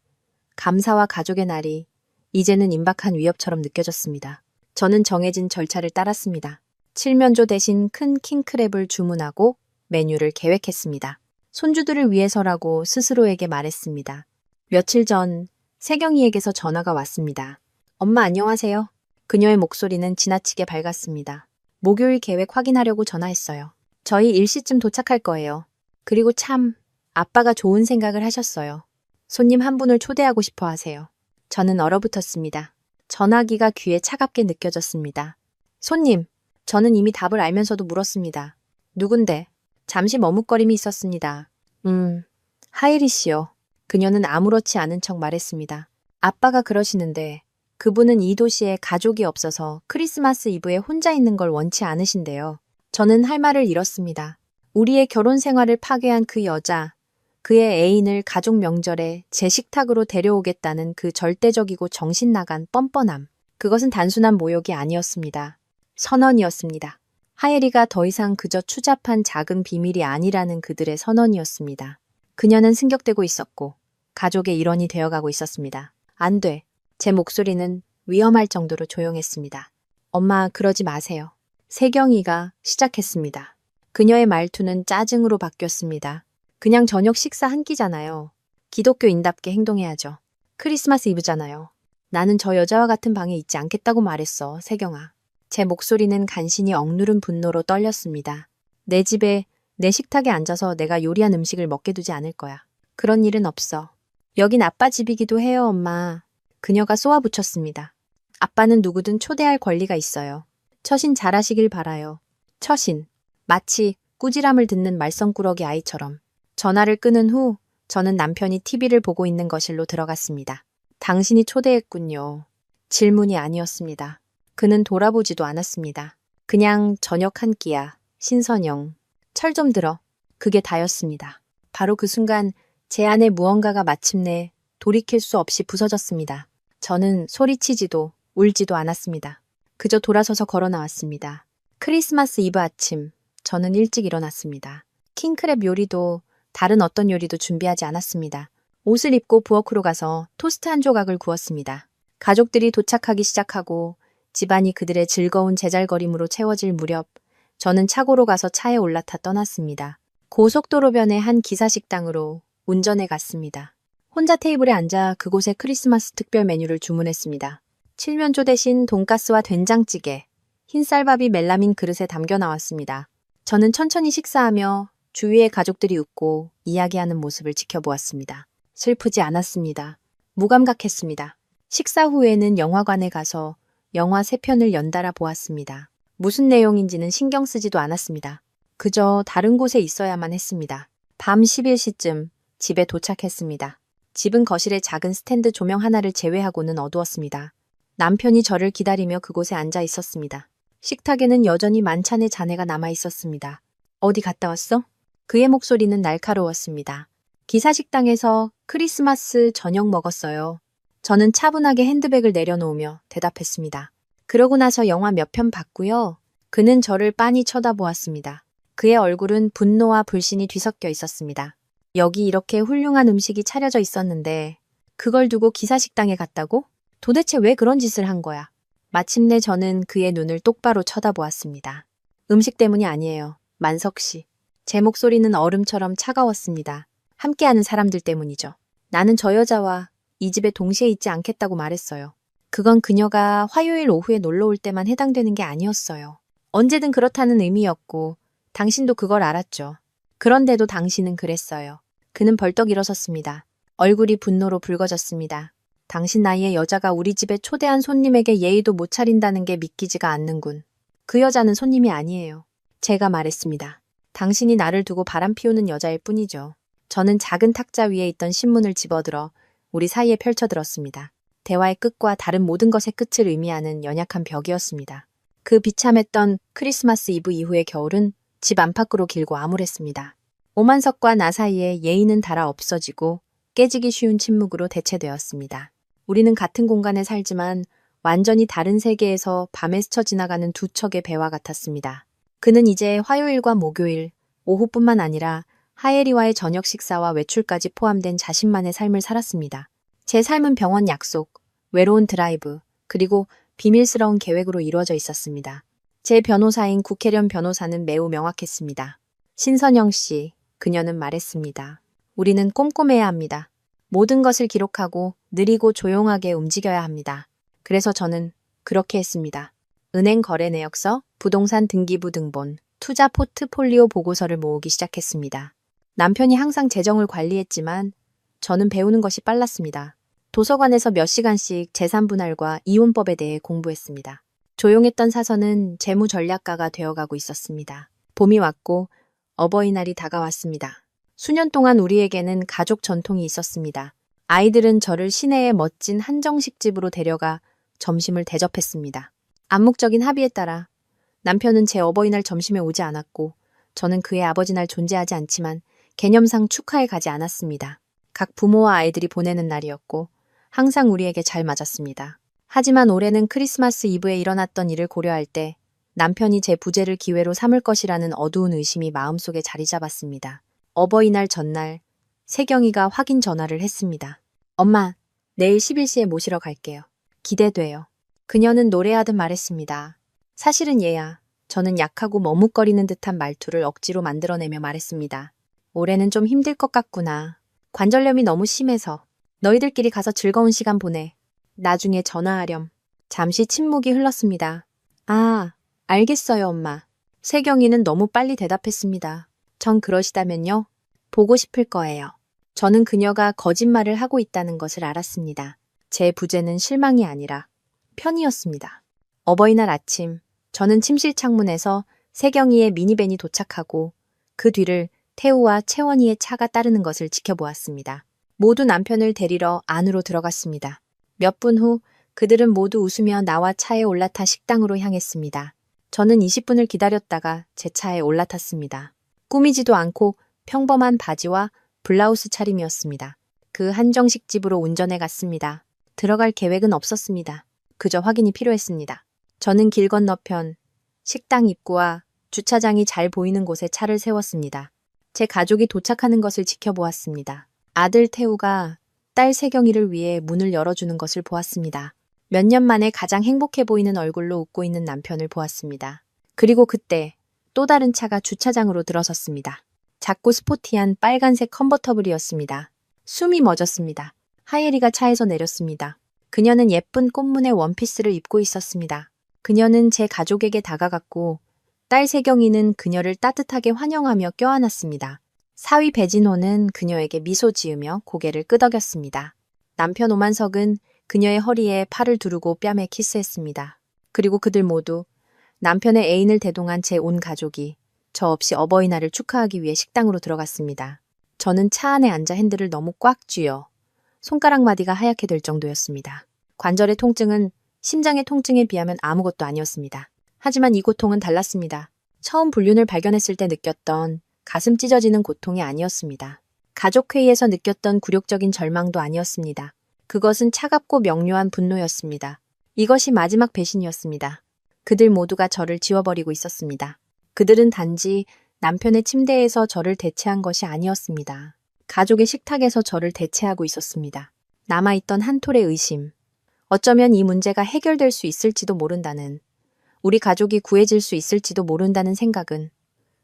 감사와 가족의 날이 이제는 임박한 위협처럼 느껴졌습니다. 저는 정해진 절차를 따랐습니다. 칠면조 대신 큰 킹크랩을 주문하고 메뉴를 계획했습니다. 손주들을 위해서라고 스스로에게 말했습니다. 며칠 전 세경이에게서 전화가 왔습니다. 엄마 안녕하세요. 그녀의 목소리는 지나치게 밝았습니다. 목요일 계획 확인하려고 전화했어요. 저희 일시쯤 도착할 거예요. 그리고 참, 아빠가 좋은 생각을 하셨어요. 손님 한 분을 초대하고 싶어 하세요. 저는 얼어붙었습니다. 전화기가 귀에 차갑게 느껴졌습니다. 손님, 저는 이미 답을 알면서도 물었습니다. 누군데? 잠시 머뭇거림이 있었습니다. 하이리 씨요. 그녀는 아무렇지 않은 척 말했습니다. 아빠가 그러시는데 그분은 이 도시에 가족이 없어서 크리스마스 이브에 혼자 있는 걸 원치 않으신데요. 저는 할 말을 잃었습니다. 우리의 결혼 생활을 파괴한 그 여자, 그의 애인을 가족 명절에 제 식탁으로 데려오겠다는 그 절대적이고 정신 나간 뻔뻔함. 그것은 단순한 모욕이 아니었습니다. 선언이었습니다. 하예리가 더 이상 그저 추잡한 작은 비밀이 아니라는 그들의 선언이었습니다. 그녀는 승격되고 있었고 가족의 일원이 되어가고 있었습니다. 안 돼. 제 목소리는 위험할 정도로 조용했습니다. 엄마, 그러지 마세요. 세경이가 시작했습니다. 그녀의 말투는 짜증으로 바뀌었습니다. 그냥 저녁 식사 한 끼잖아요. 기독교인답게 행동해야죠. 크리스마스 이브잖아요. 나는 저 여자와 같은 방에 있지 않겠다고 말했어, 세경아. 제 목소리는 간신히 억누른 분노로 떨렸습니다. 내 집에, 내 식탁에 앉아서 내가 요리한 음식을 먹게 두지 않을 거야. 그런 일은 없어. 여긴 아빠 집이기도 해요, 엄마. 그녀가 쏘아붙였습니다. 아빠는 누구든 초대할 권리가 있어요. 처신 잘하시길 바라요. 처신. 마치 꾸지람을 듣는 말썽꾸러기 아이처럼. 전화를 끊은 후 저는 남편이 TV를 보고 있는 거실로 들어갔습니다. 당신이 초대했군요. 질문이 아니었습니다. 그는 돌아보지도 않았습니다. 그냥 저녁 한 끼야. 신선영. 철 좀 들어. 그게 다였습니다. 바로 그 순간 제 안에 무언가가 마침내 돌이킬 수 없이 부서졌습니다. 저는 소리치지도 울지도 않았습니다. 그저 돌아서서 걸어 나왔습니다. 크리스마스 이브 아침, 저는 일찍 일어났습니다. 킹크랩 요리도 다른 어떤 요리도 준비하지 않았습니다. 옷을 입고 부엌으로 가서 토스트 한 조각을 구웠습니다. 가족들이 도착하기 시작하고 집안이 그들의 즐거운 제잘거림으로 채워질 무렵 저는 차고로 가서 차에 올라타 떠났습니다. 고속도로변의 한 기사식당으로 운전해 갔습니다. 혼자 테이블에 앉아 그곳의 크리스마스 특별 메뉴를 주문했습니다. 칠면조 대신 돈가스와 된장찌개, 흰 쌀밥이 멜라민 그릇에 담겨 나왔습니다. 저는 천천히 식사하며 주위의 가족들이 웃고 이야기하는 모습을 지켜보았습니다. 슬프지 않았습니다. 무감각했습니다. 식사 후에는 영화관에 가서 영화 3편을 연달아 보았습니다. 무슨 내용인지는 신경 쓰지도 않았습니다. 그저 다른 곳에 있어야만 했습니다. 밤 11시쯤 집에 도착했습니다. 집은 거실에 작은 스탠드 조명 하나를 제외하고는 어두웠습니다. 남편이 저를 기다리며 그곳에 앉아 있었습니다. 식탁에는 여전히 만찬의 잔해가 남아 있었습니다. 어디 갔다 왔어? 그의 목소리는 날카로웠습니다. 기사식당에서 크리스마스 저녁 먹었어요. 저는 차분하게 핸드백을 내려놓으며 대답했습니다. 그러고 나서 영화 몇 편 봤고요. 그는 저를 빤히 쳐다보았습니다. 그의 얼굴은 분노와 불신이 뒤섞여 있었습니다. 여기 이렇게 훌륭한 음식이 차려져 있었는데 그걸 두고 기사식당에 갔다고? 도대체 왜 그런 짓을 한 거야? 마침내 저는 그의 눈을 똑바로 쳐다보았습니다. 음식 때문이 아니에요. 만석 씨. 제 목소리는 얼음처럼 차가웠습니다. 함께하는 사람들 때문이죠. 나는 저 여자와 이 집에 동시에 있지 않겠다고 말했어요. 그건 그녀가 화요일 오후에 놀러 올 때만 해당되는 게 아니었어요. 언제든 그렇다는 의미였고 당신도 그걸 알았죠. 그런데도 당신은 그랬어요. 그는 벌떡 일어섰습니다. 얼굴이 분노로 붉어졌습니다. 당신 나이의 여자가 우리 집에 초대한 손님에게 예의도 못 차린다는 게 믿기지가 않는군. 그 여자는 손님이 아니에요. 제가 말했습니다. 당신이 나를 두고 바람 피우는 여자일 뿐이죠. 저는 작은 탁자 위에 있던 신문을 집어들어 우리 사이에 펼쳐들었습니다. 대화의 끝과 다른 모든 것의 끝을 의미하는 연약한 벽이었습니다. 그 비참했던 크리스마스 이브 이후의 겨울은 집 안팎으로 길고 암울했습니다. 오만석과 나 사이에 예의는 닳아 없어지고 깨지기 쉬운 침묵으로 대체되었습니다. 우리는 같은 공간에 살지만 완전히 다른 세계에서 밤에 스쳐 지나가는 두 척의 배와 같았습니다. 그는 이제 화요일과 목요일, 오후뿐만 아니라 하예리와의 저녁 식사와 외출까지 포함된 자신만의 삶을 살았습니다. 제 삶은 병원 약속, 외로운 드라이브, 그리고 비밀스러운 계획으로 이루어져 있었습니다. 제 변호사인 국회련 변호사는 매우 명확했습니다. 신선영 씨, 그녀는 말했습니다. 우리는 꼼꼼해야 합니다. 모든 것을 기록하고 느리고 조용하게 움직여야 합니다. 그래서 저는 그렇게 했습니다. 은행 거래 내역서, 부동산 등기부 등본, 투자 포트폴리오 보고서를 모으기 시작했습니다. 남편이 항상 재정을 관리했지만 저는 배우는 것이 빨랐습니다. 도서관에서 몇 시간씩 재산 분할과 이혼법에 대해 공부했습니다. 조용했던 사서는 재무 전략가가 되어가고 있었습니다. 봄이 왔고 어버이날이 다가왔습니다. 수년 동안 우리에게는 가족 전통이 있었습니다. 아이들은 저를 시내의 멋진 한정식 집으로 데려가 점심을 대접했습니다. 암묵적인 합의에 따라 남편은 제 어버이날 점심에 오지 않았고 저는 그의 아버지날 존재하지 않지만 개념상 축하에 가지 않았습니다. 각 부모와 아이들이 보내는 날이었고 항상 우리에게 잘 맞았습니다. 하지만 올해는 크리스마스 이브에 일어났던 일을 고려할 때 남편이 제 부재를 기회로 삼을 것이라는 어두운 의심이 마음속에 자리 잡았습니다. 어버이날 전날 세경이가 확인 전화를 했습니다. 엄마, 내일 11시에 모시러 갈게요. 기대돼요. 그녀는 노래하듯 말했습니다. 사실은 얘야. 저는 약하고 머뭇거리는 듯한 말투를 억지로 만들어내며 말했습니다. 올해는 좀 힘들 것 같구나. 관절염이 너무 심해서. 너희들끼리 가서 즐거운 시간 보내. 나중에 전화하렴. 잠시 침묵이 흘렀습니다. 아, 알겠어요, 엄마. 세경이는 너무 빨리 대답했습니다. 전 그러시다면요. 보고 싶을 거예요. 저는 그녀가 거짓말을 하고 있다는 것을 알았습니다. 제 부재는 실망이 아니라 편이었습니다. 어버이날 아침, 저는 침실 창문에서 세경이의 미니밴이 도착하고 그 뒤를 태우와 채원이의 차가 따르는 것을 지켜보았습니다. 모두 남편을 데리러 안으로 들어갔습니다. 몇 분 후 그들은 모두 웃으며 나와 차에 올라타 식당으로 향했습니다. 저는 20분을 기다렸다가 제 차에 올라탔습니다. 꾸미지도 않고 평범한 바지와 블라우스 차림이었습니다. 그 한정식 집으로 운전해 갔습니다. 들어갈 계획은 없었습니다. 그저 확인이 필요했습니다. 저는 길 건너편 식당 입구와 주차장이 잘 보이는 곳에 차를 세웠습니다. 제 가족이 도착하는 것을 지켜보았습니다. 아들 태우가 딸 세경이를 위해 문을 열어주는 것을 보았습니다. 몇 년 만에 가장 행복해 보이는 얼굴로 웃고 있는 남편을 보았습니다. 그리고 그때 또 다른 차가 주차장으로 들어섰습니다. 작고 스포티한 빨간색 컨버터블이었습니다. 숨이 멎었습니다. 하예리가 차에서 내렸습니다. 그녀는 예쁜 꽃무늬 원피스를 입고 있었습니다. 그녀는 제 가족에게 다가갔고 딸 세경이는 그녀를 따뜻하게 환영하며 껴안았습니다. 사위 배진호는 그녀에게 미소 지으며 고개를 끄덕였습니다. 남편 오만석은 그녀의 허리에 팔을 두르고 뺨에 키스했습니다. 그리고 그들 모두 남편의 애인을 대동한 제 온 가족이 저 없이 어버이날을 축하하기 위해 식당으로 들어갔습니다. 저는 차 안에 앉아 핸들을 너무 꽉 쥐어 손가락 마디가 하얗게 될 정도였습니다. 관절의 통증은 심장의 통증에 비하면 아무것도 아니었습니다. 하지만 이 고통은 달랐습니다. 처음 불륜을 발견했을 때 느꼈던 가슴 찢어지는 고통이 아니었습니다. 가족회의에서 느꼈던 굴욕적인 절망도 아니었습니다. 그것은 차갑고 명료한 분노였습니다. 이것이 마지막 배신이었습니다. 그들 모두가 저를 지워버리고 있었습니다. 그들은 단지 남편의 침대에서 저를 대체한 것이 아니었습니다. 가족의 식탁에서 저를 대체하고 있었습니다. 남아있던 한 톨의 의심. 어쩌면 이 문제가 해결될 수 있을지도 모른다는, 우리 가족이 구해질 수 있을지도 모른다는 생각은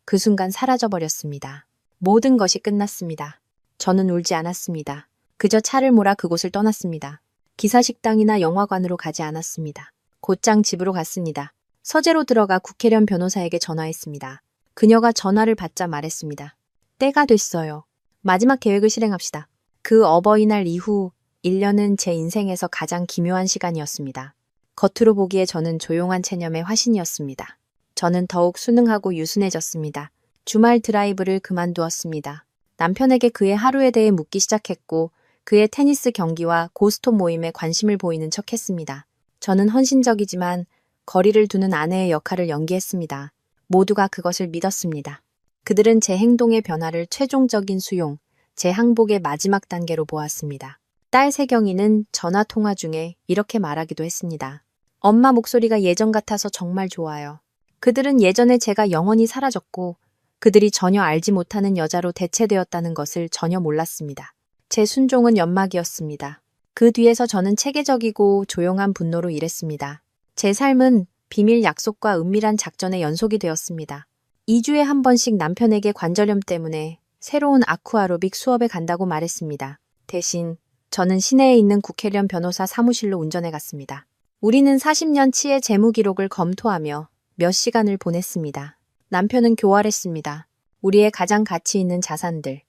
그 순간 사라져버렸습니다. 모든 것이 끝났습니다. 저는 울지 않았습니다. 그저 차를 몰아 그곳을 떠났습니다. 기사식당이나 영화관으로 가지 않았습니다. 곧장 집으로 갔습니다. 서재로 들어가 국회련 변호사에게 전화했습니다. 그녀가 전화를 받자 말했습니다. 때가 됐어요. 마지막 계획을 실행합시다. 그 어버이날 이후 1년은 제 인생에서 가장 기묘한 시간이었습니다. 겉으로 보기에 저는 조용한 체념의 화신이었습니다. 저는 더욱 순응하고 유순해졌습니다. 주말 드라이브를 그만두었습니다. 남편에게 그의 하루에 대해 묻기 시작했고 그의 테니스 경기와 고스톱 모임에 관심을 보이는 척했습니다. 저는 헌신적이지만 거리를 두는 아내의 역할을 연기했습니다. 모두가 그것을 믿었습니다. 그들은 제 행동의 변화를 최종적인 수용, 제 항복의 마지막 단계로 보았습니다. 딸 세경이는 전화 통화 중에 이렇게 말하기도 했습니다. 엄마 목소리가 예전 같아서 정말 좋아요. 그들은 예전에 제가 영원히 사라졌고 그들이 전혀 알지 못하는 여자로 대체되었다는 것을 전혀 몰랐습니다. 제 순종은 연막이었습니다. 그 뒤에서 저는 체계적이고 조용한 분노로 일했습니다. 제 삶은 비밀 약속과 은밀한 작전의 연속이 되었습니다. 2주에 한 번씩 남편에게 관절염 때문에 새로운 아쿠아로빅 수업에 간다고 말했습니다. 대신 저는 시내에 있는 국회련 변호사 사무실로 운전해 갔습니다. 우리는 40년치의 재무 기록을 검토하며 몇 시간을 보냈습니다. 남편은 교활했습니다. 우리의 가장 가치 있는 자산들,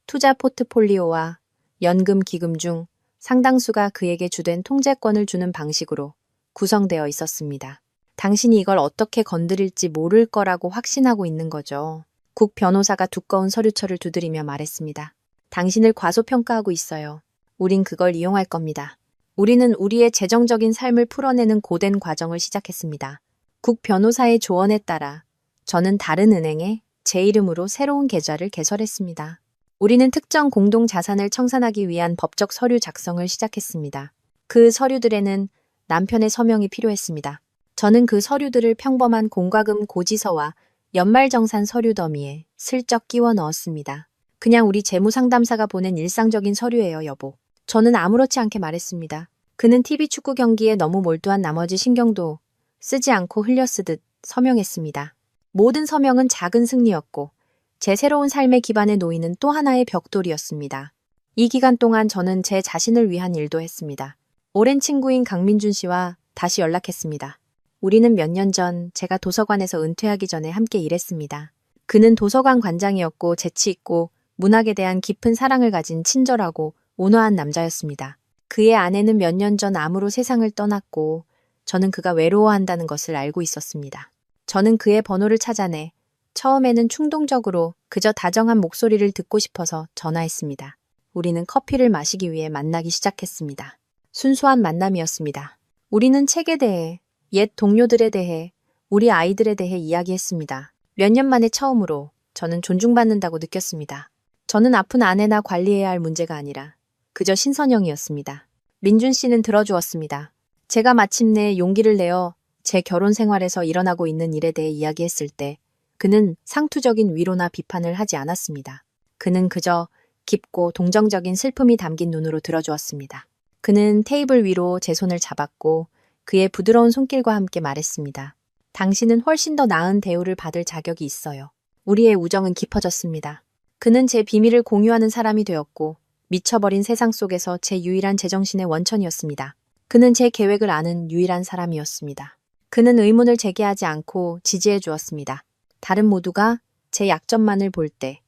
투자 포트폴리오와 연금 기금 중 상당수가 그에게 주된 통제권을 주는 방식으로 구성되어 있었습니다. 당신이 이걸 어떻게 건드릴지 모를 거라고 확신하고 있는 거죠. 국 변호사가 두꺼운 서류철을 두드리며 말했습니다. 당신을 과소평가하고 있어요. 우린 그걸 이용할 겁니다. 우리는 우리의 재정적인 삶을 풀어내는 고된 과정을 시작했습니다. 국 변호사의 조언에 따라 저는 다른 은행에 제 이름으로 새로운 계좌를 개설했습니다. 우리는 특정 공동 자산을 청산하기 위한 법적 서류 작성을 시작했습니다. 그 서류들에는 남편의 서명이 필요했습니다. 저는 그 서류들을 평범한 공과금 고지서와 연말정산 서류 더미에 슬쩍 끼워 넣었습니다. 그냥 우리 재무상담사가 보낸 일상적인 서류예요, 여보. 저는 아무렇지 않게 말했습니다. 그는 TV 축구 경기에 너무 몰두한 나머지 신경도 쓰지 않고 흘려쓰듯 서명했습니다. 모든 서명은 작은 승리였고 제 새로운 삶의 기반에 놓이는 또 하나의 벽돌이었습니다. 이 기간 동안 저는 제 자신을 위한 일도 했습니다. 오랜 친구인 강민준 씨와 다시 연락했습니다. 우리는 몇 년 전 제가 도서관에서 은퇴하기 전에 함께 일했습니다. 그는 도서관 관장이었고 재치 있고 문학에 대한 깊은 사랑을 가진 친절하고 온화한 남자였습니다. 그의 아내는 몇 년 전 암으로 세상을 떠났고 저는 그가 외로워한다는 것을 알고 있었습니다. 저는 그의 번호를 찾아내 처음에는 충동적으로 그저 다정한 목소리를 듣고 싶어서 전화했습니다. 우리는 커피를 마시기 위해 만나기 시작했습니다. 순수한 만남이었습니다. 우리는 책에 대해, 옛 동료들에 대해, 우리 아이들에 대해 이야기했습니다. 몇 년 만에 처음으로 저는 존중받는다고 느꼈습니다. 저는 아픈 아내나 관리해야 할 문제가 아니라 그저 신선형이었습니다. 민준 씨는 들어주었습니다. 제가 마침내 용기를 내어 제 결혼 생활에서 일어나고 있는 일에 대해 이야기했을 때 그는 상투적인 위로나 비판을 하지 않았습니다. 그는 그저 깊고 동정적인 슬픔이 담긴 눈으로 들어주었습니다. 그는 테이블 위로 제 손을 잡았고 그의 부드러운 손길과 함께 말했습니다. 당신은 훨씬 더 나은 대우를 받을 자격이 있어요. 우리의 우정은 깊어졌습니다. 그는 제 비밀을 공유하는 사람이 되었고 미쳐버린 세상 속에서 제 유일한 제정신의 원천이었습니다. 그는 제 계획을 아는 유일한 사람이었습니다. 그는 의문을 제기하지 않고 지지해 주었습니다. 다른 모두가 제 약점만을 볼 때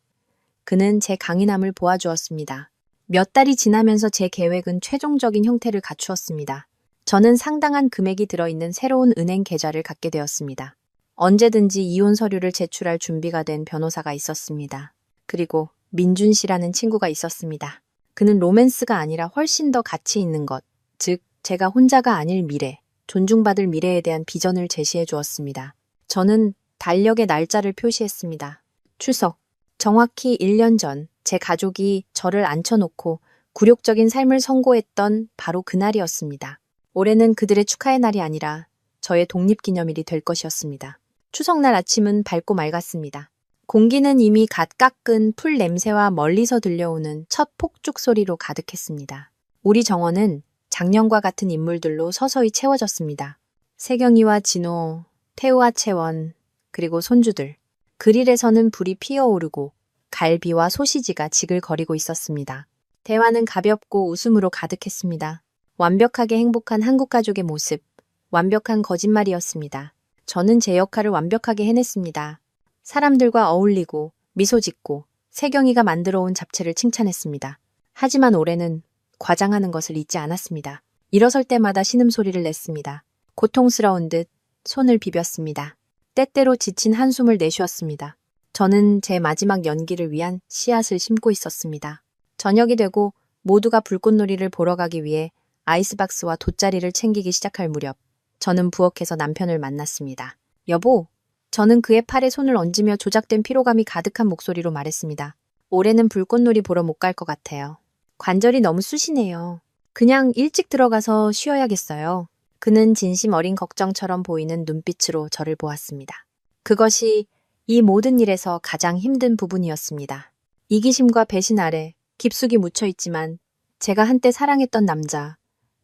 그는 제 강인함을 보아주었습니다. 몇 달이 지나면서 제 계획은 최종적인 형태를 갖추었습니다. 저는 상당한 금액이 들어있는 새로운 은행 계좌를 갖게 되었습니다. 언제든지 이혼 서류를 제출할 준비가 된 변호사가 있었습니다. 그리고 민준 씨라는 친구가 있었습니다. 그는 로맨스가 아니라 훨씬 더 가치 있는 것, 즉 제가 혼자가 아닐 미래, 존중받을 미래에 대한 비전을 제시해 주었습니다. 저는 달력의 날짜를 표시했습니다. 추석. 정확히 1년 전 제 가족이 저를 앉혀놓고 굴욕적인 삶을 선고했던 바로 그날이었습니다. 올해는 그들의 축하의 날이 아니라 저의 독립기념일이 될 것이었습니다. 추석날 아침은 밝고 맑았습니다. 공기는 이미 갓 깎은 풀 냄새와 멀리서 들려오는 첫 폭죽 소리로 가득했습니다. 우리 정원은 작년과 같은 인물들로 서서히 채워졌습니다. 세경이와 진호, 태우와 채원, 그리고 손주들. 그릴에서는 불이 피어오르고 갈비와 소시지가 지글거리고 있었습니다. 대화는 가볍고 웃음으로 가득했습니다. 완벽하게 행복한 한국 가족의 모습, 완벽한 거짓말이었습니다. 저는 제 역할을 완벽하게 해냈습니다. 사람들과 어울리고 미소 짓고 세경이가 만들어 온 잡채를 칭찬했습니다. 하지만 올해는 과장하는 것을 잊지 않았습니다. 일어설 때마다 신음소리를 냈습니다. 고통스러운 듯 손을 비볐습니다. 때때로 지친 한숨을 내쉬었습니다. 저는 제 마지막 연기를 위한 씨앗을 심고 있었습니다. 저녁이 되고 모두가 불꽃놀이를 보러 가기 위해 아이스박스와 돗자리를 챙기기 시작할 무렵 저는 부엌에서 남편을 만났습니다. 여보, 저는 그의 팔에 손을 얹으며 조작된 피로감이 가득한 목소리로 말했습니다. 올해는 불꽃놀이 보러 못 갈 것 같아요. 관절이 너무 쑤시네요. 그냥 일찍 들어가서 쉬어야겠어요. 그는 진심 어린 걱정처럼 보이는 눈빛으로 저를 보았습니다. 그것이 이 모든 일에서 가장 힘든 부분이었습니다. 이기심과 배신 아래 깊숙이 묻혀 있지만 제가 한때 사랑했던 남자,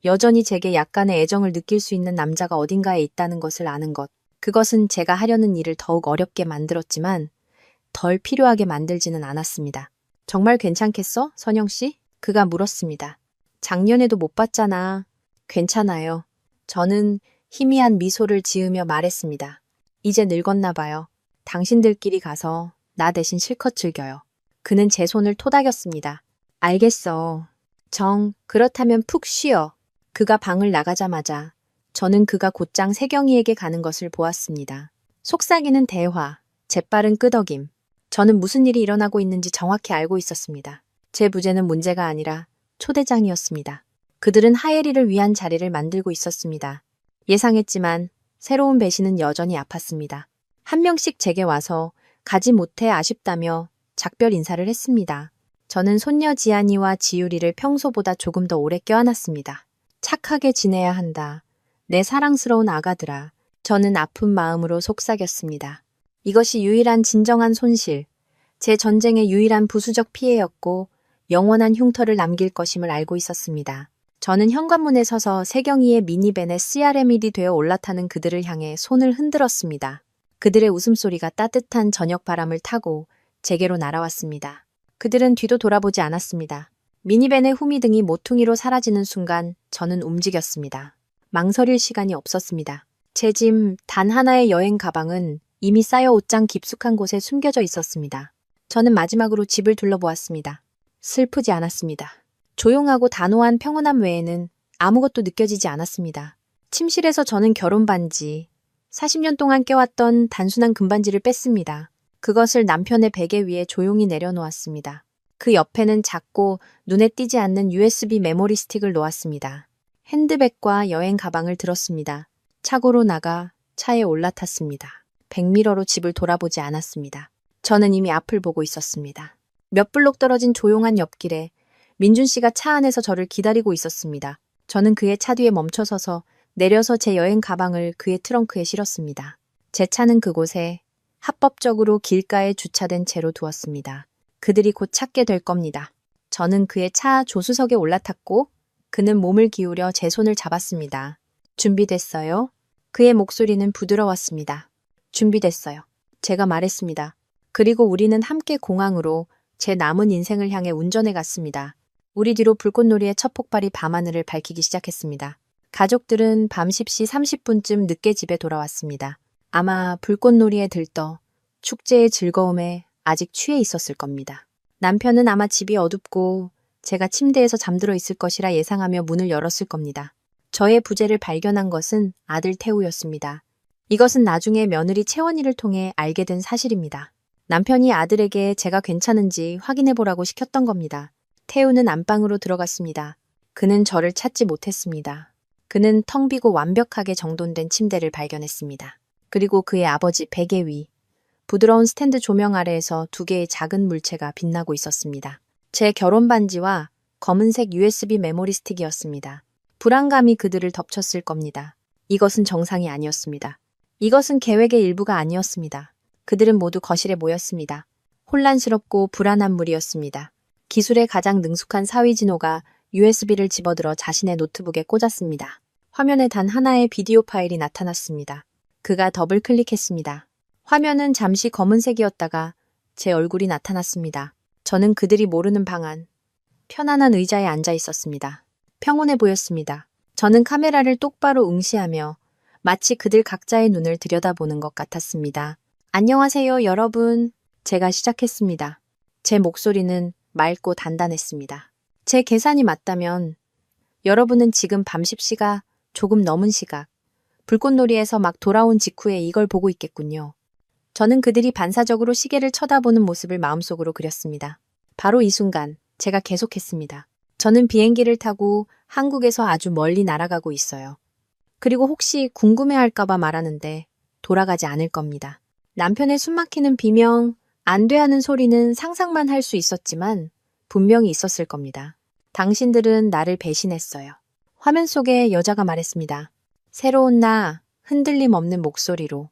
여전히 제게 약간의 애정을 느낄 수 있는 남자가 어딘가에 있다는 것을 아는 것. 그것은 제가 하려는 일을 더욱 어렵게 만들었지만 덜 필요하게 만들지는 않았습니다. 정말 괜찮겠어, 선영 씨? 그가 물었습니다. 작년에도 못 봤잖아. 괜찮아요. 저는 희미한 미소를 지으며 말했습니다. 이제 늙었나 봐요. 당신들끼리 가서 나 대신 실컷 즐겨요. 그는 제 손을 토닥였습니다. 알겠어. 그렇다면 푹 쉬어. 그가 방을 나가자마자 저는 그가 곧장 세경이에게 가는 것을 보았습니다. 속삭이는 대화, 재빠른 끄덕임. 저는 무슨 일이 일어나고 있는지 정확히 알고 있었습니다. 제 부재는 문제가 아니라 초대장이었습니다. 그들은 하예리를 위한 자리를 만들고 있었습니다. 예상했지만 새로운 배신은 여전히 아팠습니다. 한 명씩 제게 와서 가지 못해 아쉽다며 작별 인사를 했습니다. 저는 손녀 지안이와 지유리를 평소보다 조금 더 오래 껴안았습니다. 착하게 지내야 한다. 내 사랑스러운 아가들아. 저는 아픈 마음으로 속삭였습니다. 이것이 유일한 진정한 손실, 제 전쟁의 유일한 부수적 피해였고 영원한 흉터를 남길 것임을 알고 있었습니다. 저는 현관문에 서서 세경이의 미니밴에 CRM이 되어 올라타는 그들을 향해 손을 흔들었습니다. 그들의 웃음소리가 따뜻한 저녁 바람을 타고 제게로 날아왔습니다. 그들은 뒤도 돌아보지 않았습니다. 미니밴의 후미등이 모퉁이로 사라지는 순간 저는 움직였습니다. 망설일 시간이 없었습니다. 제 짐 단 하나의 여행 가방은 이미 쌓여 옷장 깊숙한 곳에 숨겨져 있었습니다. 저는 마지막으로 집을 둘러보았습니다. 슬프지 않았습니다. 조용하고 단호한 평온함 외에는 아무것도 느껴지지 않았습니다. 침실에서 저는 결혼 반지, 40년 동안 껴왔던 단순한 금반지를 뺐습니다. 그것을 남편의 베개 위에 조용히 내려놓았습니다. 그 옆에는 작고 눈에 띄지 않는 USB 메모리 스틱을 놓았습니다. 핸드백과 여행 가방을 들었습니다. 차고로 나가 차에 올라탔습니다. 백미러로 집을 돌아보지 않았습니다. 저는 이미 앞을 보고 있었습니다. 몇 블록 떨어진 조용한 옆길에 민준 씨가 차 안에서 저를 기다리고 있었습니다. 저는 그의 차 뒤에 멈춰서서 내려서 제 여행 가방을 그의 트렁크에 실었습니다. 제 차는 그곳에 합법적으로 길가에 주차된 채로 두었습니다. 그들이 곧 찾게 될 겁니다. 저는 그의 차 조수석에 올라탔고 그는 몸을 기울여 제 손을 잡았습니다. 준비됐어요? 그의 목소리는 부드러웠습니다. 준비됐어요. 제가 말했습니다. 그리고 우리는 함께 공항으로 제 남은 인생을 향해 운전해 갔습니다. 우리 뒤로 불꽃놀이의 첫 폭발이 밤하늘을 밝히기 시작했습니다. 가족들은 밤 10시 30분쯤 늦게 집에 돌아왔습니다. 아마 불꽃놀이에 들떠 축제의 즐거움에 아직 취해 있었을 겁니다. 남편은 아마 집이 어둡고 제가 침대에서 잠들어 있을 것이라 예상하며 문을 열었을 겁니다. 저의 부재를 발견한 것은 아들 태우였습니다. 이것은 나중에 며느리 채원이를 통해 알게 된 사실입니다. 남편이 아들에게 제가 괜찮은지 확인해 보라고 시켰던 겁니다. 태우는 안방으로 들어갔습니다. 그는 저를 찾지 못했습니다. 그는 텅 비고 완벽하게 정돈된 침대를 발견했습니다. 그리고 그의 아버지 베개 위, 부드러운 스탠드 조명 아래에서 두 개의 작은 물체가 빛나고 있었습니다. 제 결혼 반지와 검은색 USB 메모리 스틱이었습니다. 불안감이 그들을 덮쳤을 겁니다. 이것은 정상이 아니었습니다. 이것은 계획의 일부가 아니었습니다. 그들은 모두 거실에 모였습니다. 혼란스럽고 불안한 무리였습니다. 기술에 가장 능숙한 사위진호가 USB를 집어들어 자신의 노트북에 꽂았습니다. 화면에 단 하나의 비디오 파일이 나타났습니다. 그가 더블 클릭했습니다. 화면은 잠시 검은색이었다가 제 얼굴이 나타났습니다. 저는 그들이 모르는 방 안, 편안한 의자에 앉아 있었습니다. 평온해 보였습니다. 저는 카메라를 똑바로 응시하며 마치 그들 각자의 눈을 들여다보는 것 같았습니다. 안녕하세요, 여러분. 제가 시작했습니다. 제 목소리는 맑고 단단했습니다. 제 계산이 맞다면 여러분은 지금 밤 10시가 조금 넘은 시각, 불꽃놀이에서 막 돌아온 직후에 이걸 보고 있겠군요. 저는 그들이 반사적으로 시계를 쳐다보는 모습을 마음속으로 그렸습니다. 바로 이 순간 제가 계속했습니다. 저는 비행기를 타고 한국에서 아주 멀리 날아가고 있어요. 그리고 혹시 궁금해할까봐 말하는데 돌아가지 않을 겁니다. 남편의 숨막히는 비명, 안 돼 하는 소리는 상상만 할 수 있었지만 분명히 있었을 겁니다. 당신들은 나를 배신했어요. 화면 속에 여자가 말했습니다. 새로운 나, 흔들림 없는 목소리로.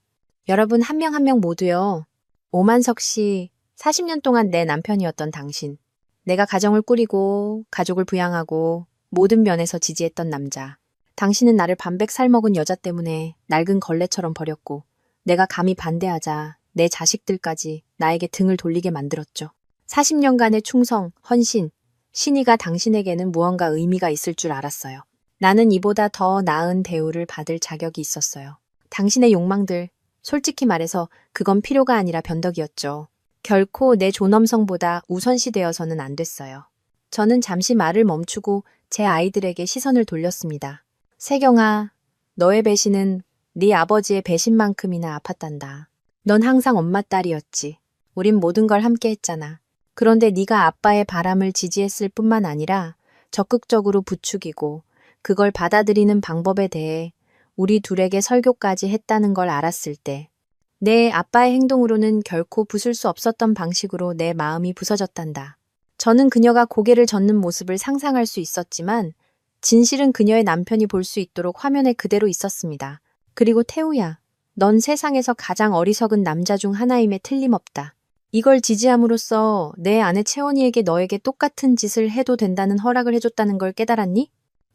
여러분 한 명 한 명 모두요. 오만석 씨, 40년 동안 내 남편이었던 당신. 내가 가정을 꾸리고 가족을 부양하고 모든 면에서 지지했던 남자. 당신은 나를 반백 살먹은 여자 때문에 낡은 걸레처럼 버렸고 내가 감히 반대하자 내 자식들까지 나에게 등을 돌리게 만들었죠. 40년간의 충성, 헌신, 신이가 당신에게는 무언가 의미가 있을 줄 알았어요. 나는 이보다 더 나은 대우를 받을 자격이 있었어요. 당신의 욕망들, 솔직히 말해서 그건 필요가 아니라 변덕이었죠. 결코 내 존엄성보다 우선시 되어서는 안 됐어요. 저는 잠시 말을 멈추고 제 아이들에게 시선을 돌렸습니다. 세경아, 너의 배신은 네 아버지의 배신만큼이나 아팠단다. 넌 항상 엄마 딸이었지. 우린 모든 걸 함께 했잖아. 그런데 네가 아빠의 바람을 지지했을 뿐만 아니라 적극적으로 부추기고 그걸 받아들이는 방법에 대해 우리 둘에게 설교까지 했다는 걸 알았을 때 내 아빠의 행동으로는 결코 부술 수 없었던 방식으로 내 마음이 부서졌단다. 저는 그녀가 고개를 젓는 모습을 상상할 수 있었지만 진실은 그녀의 남편이 볼 수 있도록 화면에 그대로 있었습니다. 그리고 태우야, 넌 세상에서 가장 어리석은 남자 중 하나임에 틀림없다. 이걸 지지함으로써 내 아내 채원이에게 너에게 똑같은 짓을 해도 된다는 허락을 해줬다는 걸 깨달았니?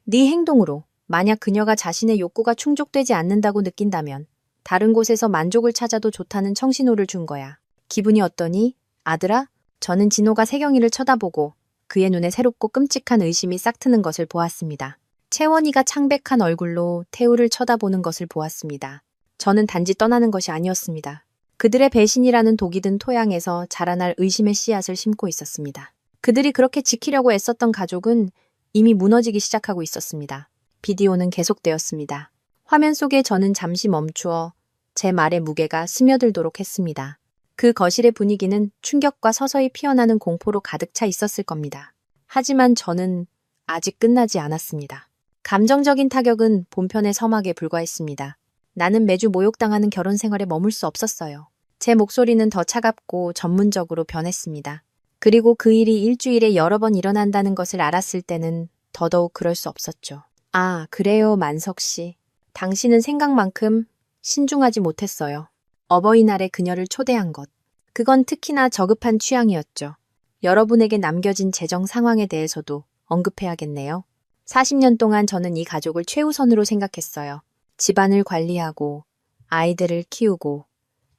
네 행동으로 만약 그녀가 자신의 욕구가 충족되지 않는다고 느낀다면 다른 곳에서 만족을 찾아도 좋다는 청신호를 준 거야. 기분이 어떠니? 아들아? 저는 진호가 세경이를 쳐다보고 그의 눈에 새롭고 끔찍한 의심이 싹트는 것을 보았습니다. 채원이가 창백한 얼굴로 태우를 쳐다보는 것을 보았습니다. 저는 단지 떠나는 것이 아니었습니다. 그들의 배신이라는 독이 든 토양에서 자라날 의심의 씨앗을 심고 있었습니다. 그들이 그렇게 지키려고 애썼던 가족은 이미 무너지기 시작하고 있었습니다. 비디오는 계속되었습니다. 화면 속에 저는 잠시 멈추어 제 말의 무게가 스며들도록 했습니다. 그 거실의 분위기는 충격과 서서히 피어나는 공포로 가득 차 있었을 겁니다. 하지만 저는 아직 끝나지 않았습니다. 감정적인 타격은 본편의 서막에 불과했습니다. 나는 매주 모욕당하는 결혼 생활에 머물 수 없었어요. 제 목소리는 더 차갑고 전문적으로 변했습니다. 그리고 그 일이 일주일에 여러 번 일어난다는 것을 알았을 때는 더더욱 그럴 수 없었죠. 아, 그래요, 만석 씨. 당신은 생각만큼 신중하지 못했어요. 어버이날에 그녀를 초대한 것. 그건 특히나 저급한 취향이었죠. 여러분에게 남겨진 재정 상황에 대해서도 언급해야겠네요. 40년 동안 저는 이 가족을 최우선으로 생각했어요. 집안을 관리하고 아이들을 키우고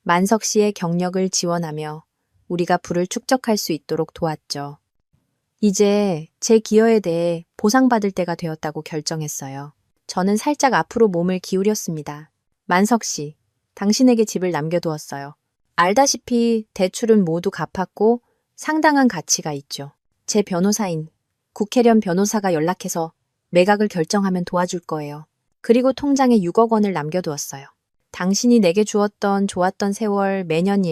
만석 씨의 경력을 지원하며 우리가 부를 축적할 수 있도록 도왔죠. 이제 제 기여에 대해 보상받을 때가 되었다고 결정했어요. 저는 살짝 앞으로 몸을 기울였습니다. 만석 씨, 당신에게 집을 남겨두었어요. 알다시피 대출은 모두 갚았고 상당한 가치가 있죠. 제 변호사인 국회련 변호사가 연락해서 매각을 결정하면 도와줄 거예요. 그리고 통장에 6억 원을 남겨두었어요. 당신이 내게 주었던 좋았던 세월 매년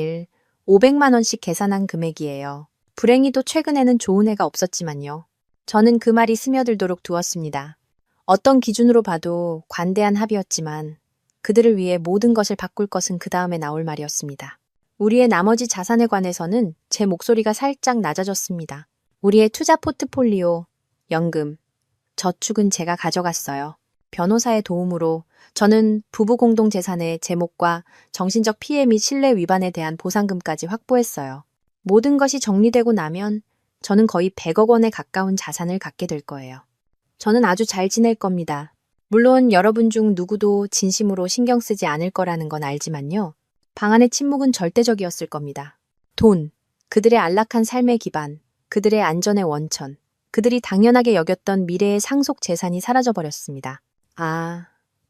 500만 원씩 계산한 금액이에요. 불행히도 최근에는 좋은 해가 없었지만요. 저는 그 말이 스며들도록 두었습니다. 어떤 기준으로 봐도 관대한 합의였지만 그들을 위해 모든 것을 바꿀 것은 그 다음에 나올 말이었습니다. 우리의 나머지 자산에 관해서는 제 목소리가 살짝 낮아졌습니다. 우리의 투자 포트폴리오, 연금, 저축은 제가 가져갔어요. 변호사의 도움으로 저는 부부 공동 재산의 제목과 정신적 피해 및 신뢰 위반에 대한 보상금까지 확보했어요. 모든 것이 정리되고 나면 저는 거의 100억 원에 가까운 자산을 갖게 될 거예요. 저는 아주 잘 지낼 겁니다. 물론 여러분 중 누구도 진심으로 신경 쓰지 않을 거라는 건 알지만요. 방 안의 침묵은 절대적이었을 겁니다. 돈, 그들의 안락한 삶의 기반, 그들의 안전의 원천, 그들이 당연하게 여겼던 미래의 상속 재산이 사라져버렸습니다.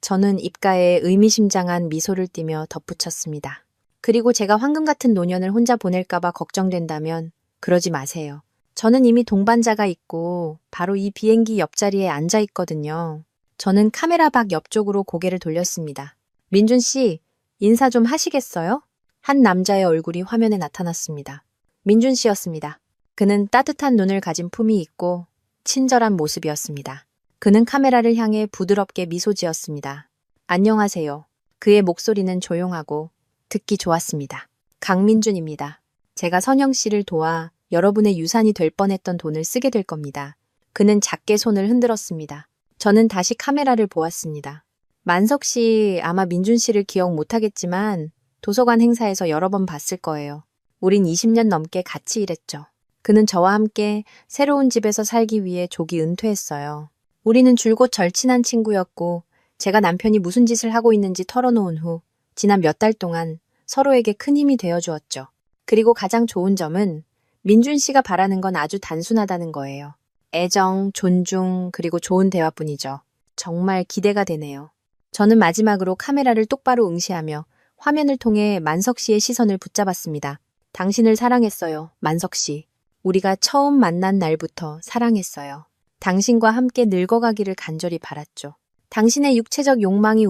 저는 입가에 의미심장한 미소를 띠며 덧붙였습니다. 그리고 제가 황금 같은 노년을 혼자 보낼까봐 걱정된다면 그러지 마세요. 저는 이미 동반자가 있고 바로 이 비행기 옆자리에 앉아 있거든요. 저는 카메라 밖 옆쪽으로 고개를 돌렸습니다. 민준 씨, 인사 좀 하시겠어요? 한 남자의 얼굴이 화면에 나타났습니다. 민준 씨였습니다. 그는 따뜻한 눈을 가진 품이 있고 친절한 모습이었습니다. 그는 카메라를 향해 부드럽게 미소 지었습니다. 안녕하세요. 그의 목소리는 조용하고 듣기 좋았습니다. 강민준입니다. 제가 선영 씨를 도와 여러분의 유산이 될 뻔했던 돈을 쓰게 될 겁니다. 그는 작게 손을 흔들었습니다. 저는 다시 카메라를 보았습니다. 만석 씨 아마 민준 씨를 기억 못하겠지만 도서관 행사에서 여러 번 봤을 거예요. 우린 20년 넘게 같이 일했죠. 그는 저와 함께 새로운 집에서 살기 위해 조기 은퇴했어요. 우리는 줄곧 절친한 친구였고 제가 남편이 무슨 짓을 하고 있는지 털어놓은 후 지난 몇 달 동안 서로에게 큰 힘이 되어주었죠. 그리고 가장 좋은 점은 민준 씨가 바라는 건 아주 단순하다는 거예요. 애정, 존중, 그리고 좋은 대화뿐이죠. 정말 기대가 되네요. 저는 마지막으로 카메라를 똑바로 응시하며 화면을 통해 만석 씨의 시선을 붙잡았습니다. 당신을 사랑했어요, 만석 씨. 우리가 처음 만난 날부터 사랑했어요. 당신과 함께 늙어가기를 간절히 바랐죠. 당신의 육체적 욕망이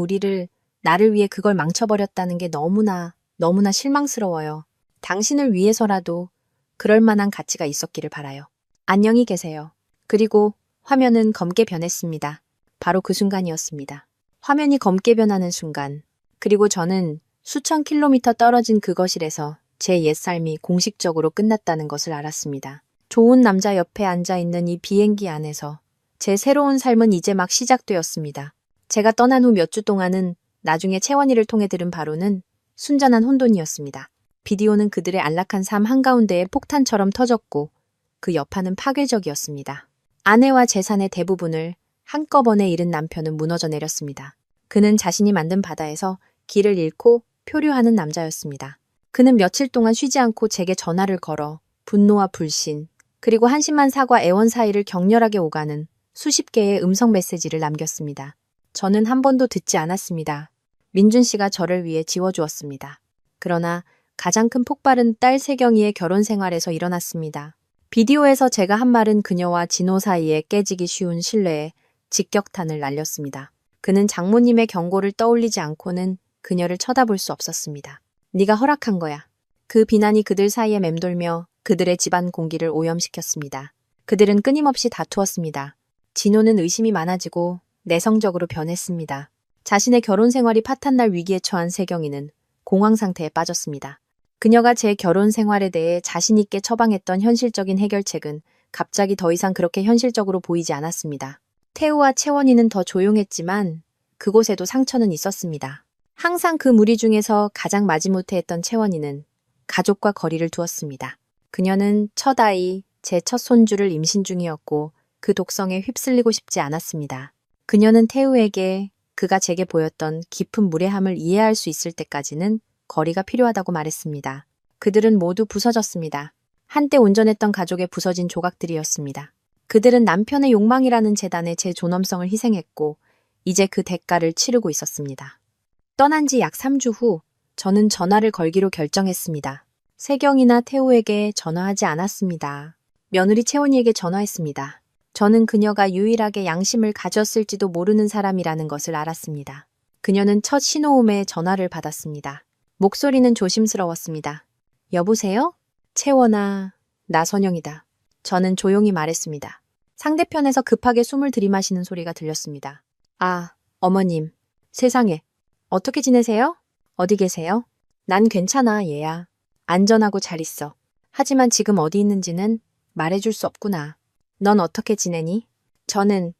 나를 위해 그걸 망쳐버렸다는 게 너무나 실망스러워요. 당신을 위해서라도 그럴 만한 가치가 있었기를 바라요. 안녕히 계세요. 그리고 화면은 검게 변했습니다. 바로 그 순간이었습니다. 화면이 검게 변하는 순간, 그리고 저는 수천 킬로미터 떨어진 그 거실에서 제 옛삶이 공식적으로 끝났다는 것을 알았습니다. 좋은 남자 옆에 앉아있는 이 비행기 안에서 제 새로운 삶은 이제 막 시작되었습니다. 제가 떠난 후 몇 주 동안은 나중에 채원이를 통해 들은 바로는 순전한 혼돈이었습니다. 비디오는 그들의 안락한 삶 한가운데에 폭탄처럼 터졌고 그 여파는 파괴적이었습니다. 아내와 재산의 대부분을 한꺼번에 잃은 남편은 무너져 내렸습니다. 그는 자신이 만든 바다에서 길을 잃고 표류하는 남자였습니다. 그는 며칠 동안 쉬지 않고 제게 전화를 걸어 분노와 불신, 그리고 한심한 사과 애원 사이를 격렬하게 오가는 수십 개의 음성 메시지를 남겼습니다. 저는 한 번도 듣지 않았습니다. 민준 씨가 저를 위해 지워주었습니다. 그러나 가장 큰 폭발은 딸 세경이의 결혼 생활에서 일어났습니다. 비디오에서 제가 한 말은 그녀와 진호 사이에 깨지기 쉬운 신뢰에 직격탄을 날렸습니다. 그는 장모님의 경고를 떠올리지 않고는 그녀를 쳐다볼 수 없었습니다. 네가 허락한 거야. 그 비난이 그들 사이에 맴돌며 그들의 집안 공기를 오염시켰습니다. 그들은 끊임없이 다투었습니다. 진호는 의심이 많아지고 내성적으로 변했습니다. 자신의 결혼 생활이 파탄날 위기에 처한 세경이는 공황 상태에 빠졌습니다. 그녀가 제 결혼 생활에 대해 자신 있게 처방했던 현실적인 해결책은 갑자기 더 이상 그렇게 현실적으로 보이지 않았습니다. 태우와 채원이는 더 조용했지만 그곳에도 상처는 있었습니다. 항상 그 무리 중에서 가장 마지못해 했던 채원이는 가족과 거리를 두었습니다. 그녀는 첫 아이, 제 첫 손주를 임신 중이었고 그 독성에 휩쓸리고 싶지 않았습니다. 그녀는 태우에게 그가 제게 보였던 깊은 무례함을 이해할 수 있을 때까지는 거리가 필요하다고 말했습니다. 그들은 모두 부서졌습니다. 한때 온전했던 가족의 부서진 조각들이었습니다. 그들은 남편의 욕망이라는 재단에 제 존엄성을 희생했고 이제 그 대가를 치르고 있었습니다. 떠난 지 약 3주 후 저는 전화를 걸기로 결정했습니다. 세경이나 태우에게 전화하지 않았습니다. 며느리 채원이에게 전화했습니다. 저는 그녀가 유일하게 양심을 가졌을지도 모르는 사람이라는 것을 알았습니다. 그녀는 첫 신호음에 전화를 받았습니다. 목소리는 조심스러웠습니다. 여보세요? 채원아, 나 선영이다. 저는 조용히 말했습니다. 상대편에서 급하게 숨을 들이마시는 소리가 들렸습니다. 아, 어머님. 세상에. 어떻게 지내세요? 어디 계세요? 난 괜찮아, 얘야. 안전하고 잘 있어. 하지만 지금 어디 있는지는 말해줄 수 없구나. 넌 어떻게 지내니? 저는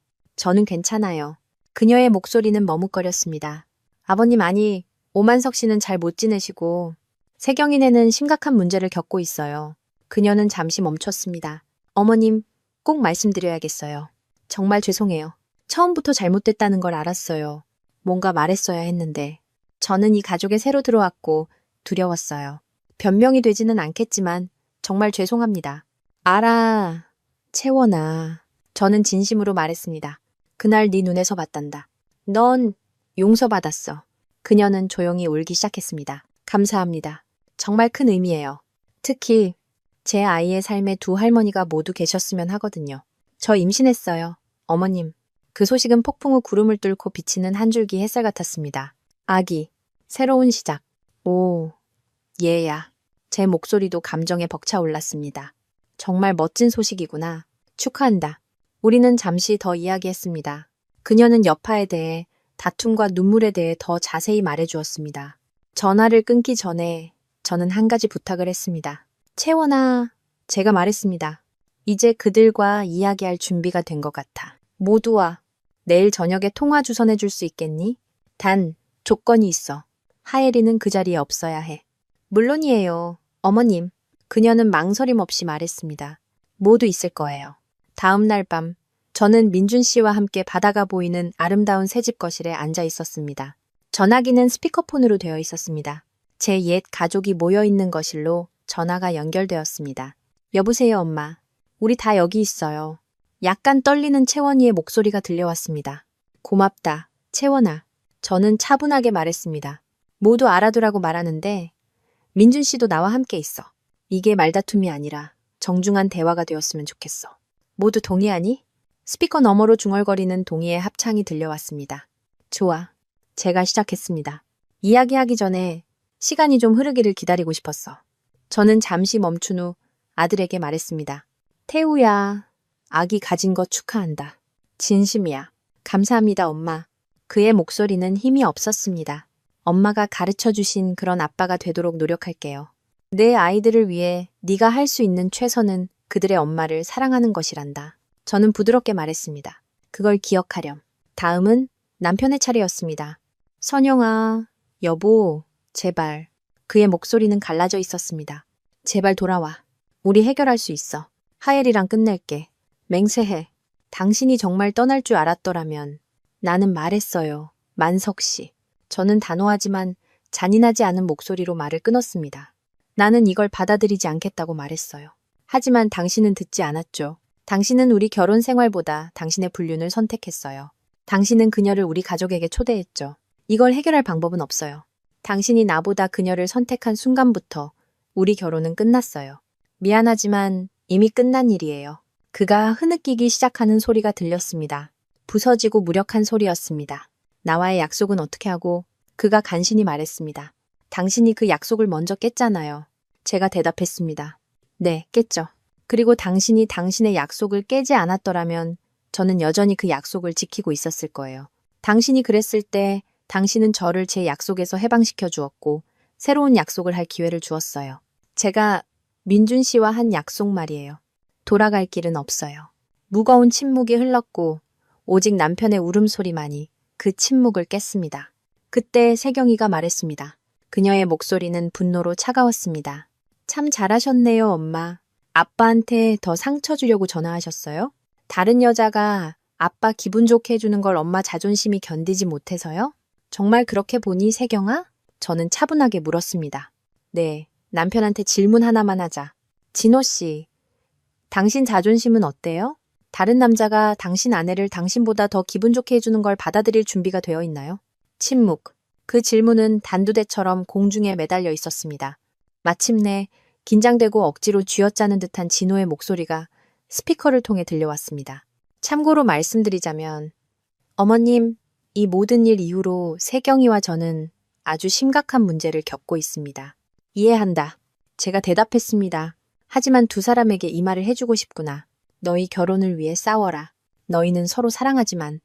괜찮아요. 그녀의 목소리는 머뭇거렸습니다. 아버님 아니, 오만석 씨는 잘 못 지내시고 세경이네는 심각한 문제를 겪고 있어요. 그녀는 잠시 멈췄습니다. 어머님, 꼭 말씀드려야겠어요. 정말 죄송해요. 처음부터 잘못됐다는 걸 알았어요. 뭔가 말했어야 했는데. 저는 이 가족에 새로 들어왔고 두려웠어요. 변명이 되지는 않겠지만 정말 죄송합니다. 알아, 채원아. 저는 진심으로 말했습니다. 그날 네 눈에서 봤단다. 넌 용서받았어. 그녀는 조용히 울기 시작했습니다. 감사합니다. 정말 큰 의미예요. 특히 제 아이의 삶에 두 할머니가 모두 계셨으면 하거든요. 저 임신했어요. 어머님. 그 소식은 폭풍 후 구름을 뚫고 비치는 한 줄기 햇살 같았습니다. 아기. 새로운 시작. 오, 얘야. 제 목소리도 감정에 벅차올랐습니다. 정말 멋진 소식이구나. 축하한다. 우리는 잠시 더 이야기했습니다. 그녀는 여파에 대해, 다툼과 눈물에 대해 더 자세히 말해주었습니다. 전화를 끊기 전에 저는 한 가지 부탁을 했습니다. 채원아, 제가 말했습니다. 이제 그들과 이야기할 준비가 된 것 같아. 모두와 내일 저녁에 통화 주선해줄 수 있겠니? 단, 조건이 있어. 하예리는 그 자리에 없어야 해. 물론이에요, 어머님. 그녀는 망설임 없이 말했습니다. 모두 있을 거예요. 다음 날 밤, 저는 민준 씨와 함께 바다가 보이는 아름다운 새집 거실에 앉아 있었습니다. 전화기는 스피커폰으로 되어 있었습니다. 제 옛 가족이 모여 있는 거실로 전화가 연결되었습니다. 여보세요, 엄마. 우리 다 여기 있어요. 약간 떨리는 채원이의 목소리가 들려왔습니다. 고맙다, 채원아. 저는 차분하게 말했습니다. 모두 알아두라고 말하는데 민준 씨도 나와 함께 있어. 이게 말다툼이 아니라 정중한 대화가 되었으면 좋겠어. 모두 동의하니? 스피커 너머로 중얼거리는 동의의 합창이 들려왔습니다. 좋아. 제가 시작했습니다. 이야기하기 전에 시간이 좀 흐르기를 기다리고 싶었어. 저는 잠시 멈춘 후 아들에게 말했습니다. 태우야, 아기 가진 거 축하한다. 진심이야. 감사합니다, 엄마. 그의 목소리는 힘이 없었습니다. 엄마가 가르쳐주신 그런 아빠가 되도록 노력할게요. 내 아이들을 위해 네가 할 수 있는 최선은 그들의 엄마를 사랑하는 것이란다. 저는 부드럽게 말했습니다. 그걸 기억하렴. 다음은 남편의 차례였습니다. 선영아, 여보, 제발. 그의 목소리는 갈라져 있었습니다. 제발 돌아와. 우리 해결할 수 있어. 하엘이랑 끝낼게. 맹세해. 당신이 정말 떠날 줄 알았더라면 나는 말했어요. 만석 씨. 저는 단호하지만 잔인하지 않은 목소리로 말을 끊었습니다. 나는 이걸 받아들이지 않겠다고 말했어요. 하지만 당신은 듣지 않았죠. 당신은 우리 결혼 생활보다 당신의 불륜을 선택했어요. 당신은 그녀를 우리 가족에게 초대했죠. 이걸 해결할 방법은 없어요. 당신이 나보다 그녀를 선택한 순간부터 우리 결혼은 끝났어요. 미안하지만 이미 끝난 일이에요. 그가 흐느끼기 시작하는 소리가 들렸습니다. 부서지고 무력한 소리였습니다. 나와의 약속은 어떻게 하고? 그가 간신히 말했습니다. 당신이 그 약속을 먼저 깼잖아요. 제가 대답했습니다. 네, 깼죠. 그리고 당신이 당신의 약속을 깨지 않았더라면 저는 여전히 그 약속을 지키고 있었을 거예요. 당신이 그랬을 때 당신은 저를 제 약속에서 해방시켜 주었고 새로운 약속을 할 기회를 주었어요. 제가 민준 씨와 한 약속 말이에요. 돌아갈 길은 없어요. 무거운 침묵이 흘렀고 오직 남편의 울음소리만이 그 침묵을 깼습니다. 그때 세경이가 말했습니다. 그녀의 목소리는 분노로 차가웠습니다. 참 잘하셨네요, 엄마. 아빠한테 더 상처 주려고 전화하셨어요? 다른 여자가 아빠 기분 좋게 해주는 걸 엄마 자존심이 견디지 못해서요? 정말 그렇게 보니, 세경아? 저는 차분하게 물었습니다. 네, 남편한테 질문 하나만 하자. 진호 씨, 당신 자존심은 어때요? 다른 남자가 당신 아내를 당신보다 더 기분 좋게 해주는 걸 받아들일 준비가 되어 있나요? 침묵. 그 질문은 단두대처럼 공중에 매달려 있었습니다. 마침내 긴장되고 억지로 쥐어짜는 듯한 진호의 목소리가 스피커를 통해 들려왔습니다. 참고로 말씀드리자면, 어머님, 이 모든 일 이후로 세경이와 저는 아주 심각한 문제를 겪고 있습니다. 이해한다. 제가 대답했습니다. 하지만 두 사람에게 이 말을 해주고 싶구나. 너희 결혼을 위해 싸워라. 너희는 서로 사랑하지만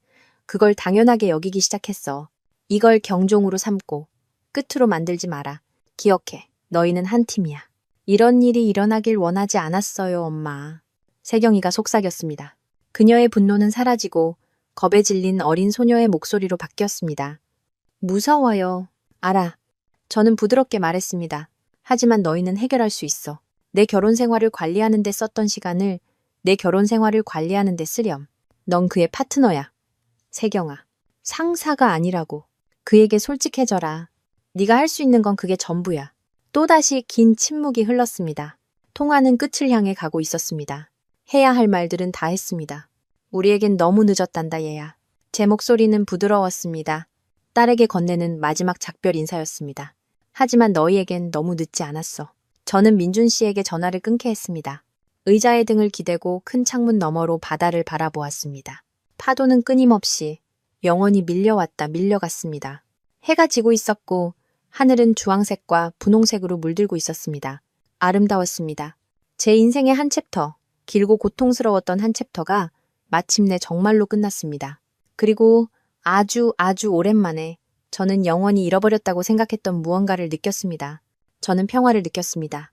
그걸 당연하게 여기기 시작했어. 이걸 경종으로 삼고 끝으로 만들지 마라. 기억해. 너희는 한 팀이야. 이런 일이 일어나길 원하지 않았어요, 엄마. 세경이가 속삭였습니다. 그녀의 분노는 사라지고 겁에 질린 어린 소녀의 목소리로 바뀌었습니다. 무서워요. 알아. 저는 부드럽게 말했습니다. 하지만 너희는 해결할 수 있어. 내 결혼 생활을 관리하는 데 썼던 시간을 내 결혼 생활을 관리하는 데 쓰렴. 넌 그의 파트너야. 세경아. 상사가 아니라고. 그에게 솔직해져라. 네가 할 수 있는 건 그게 전부야. 또다시 긴 침묵이 흘렀습니다. 통화는 끝을 향해 가고 있었습니다. 해야 할 말들은 다 했습니다. 우리에겐 너무 늦었단다, 얘야. 제 목소리는 부드러웠습니다. 딸에게 건네는 마지막 작별 인사였습니다. 하지만 너희에겐 너무 늦지 않았어. 저는 민준 씨에게 전화를 끊게 했습니다. 의자의 등을 기대고 큰 창문 너머로 바다를 바라보았습니다. 파도는 끊임없이 영원히 밀려왔다 밀려갔습니다. 해가 지고 있었고 하늘은 주황색과 분홍색으로 물들고 있었습니다. 아름다웠습니다. 제 인생의 한 챕터, 길고 고통스러웠던 한 챕터가 마침내 정말로 끝났습니다. 그리고 아주 오랜만에 저는 영원히 잃어버렸다고 생각했던 무언가를 느꼈습니다. 저는 평화를 느꼈습니다.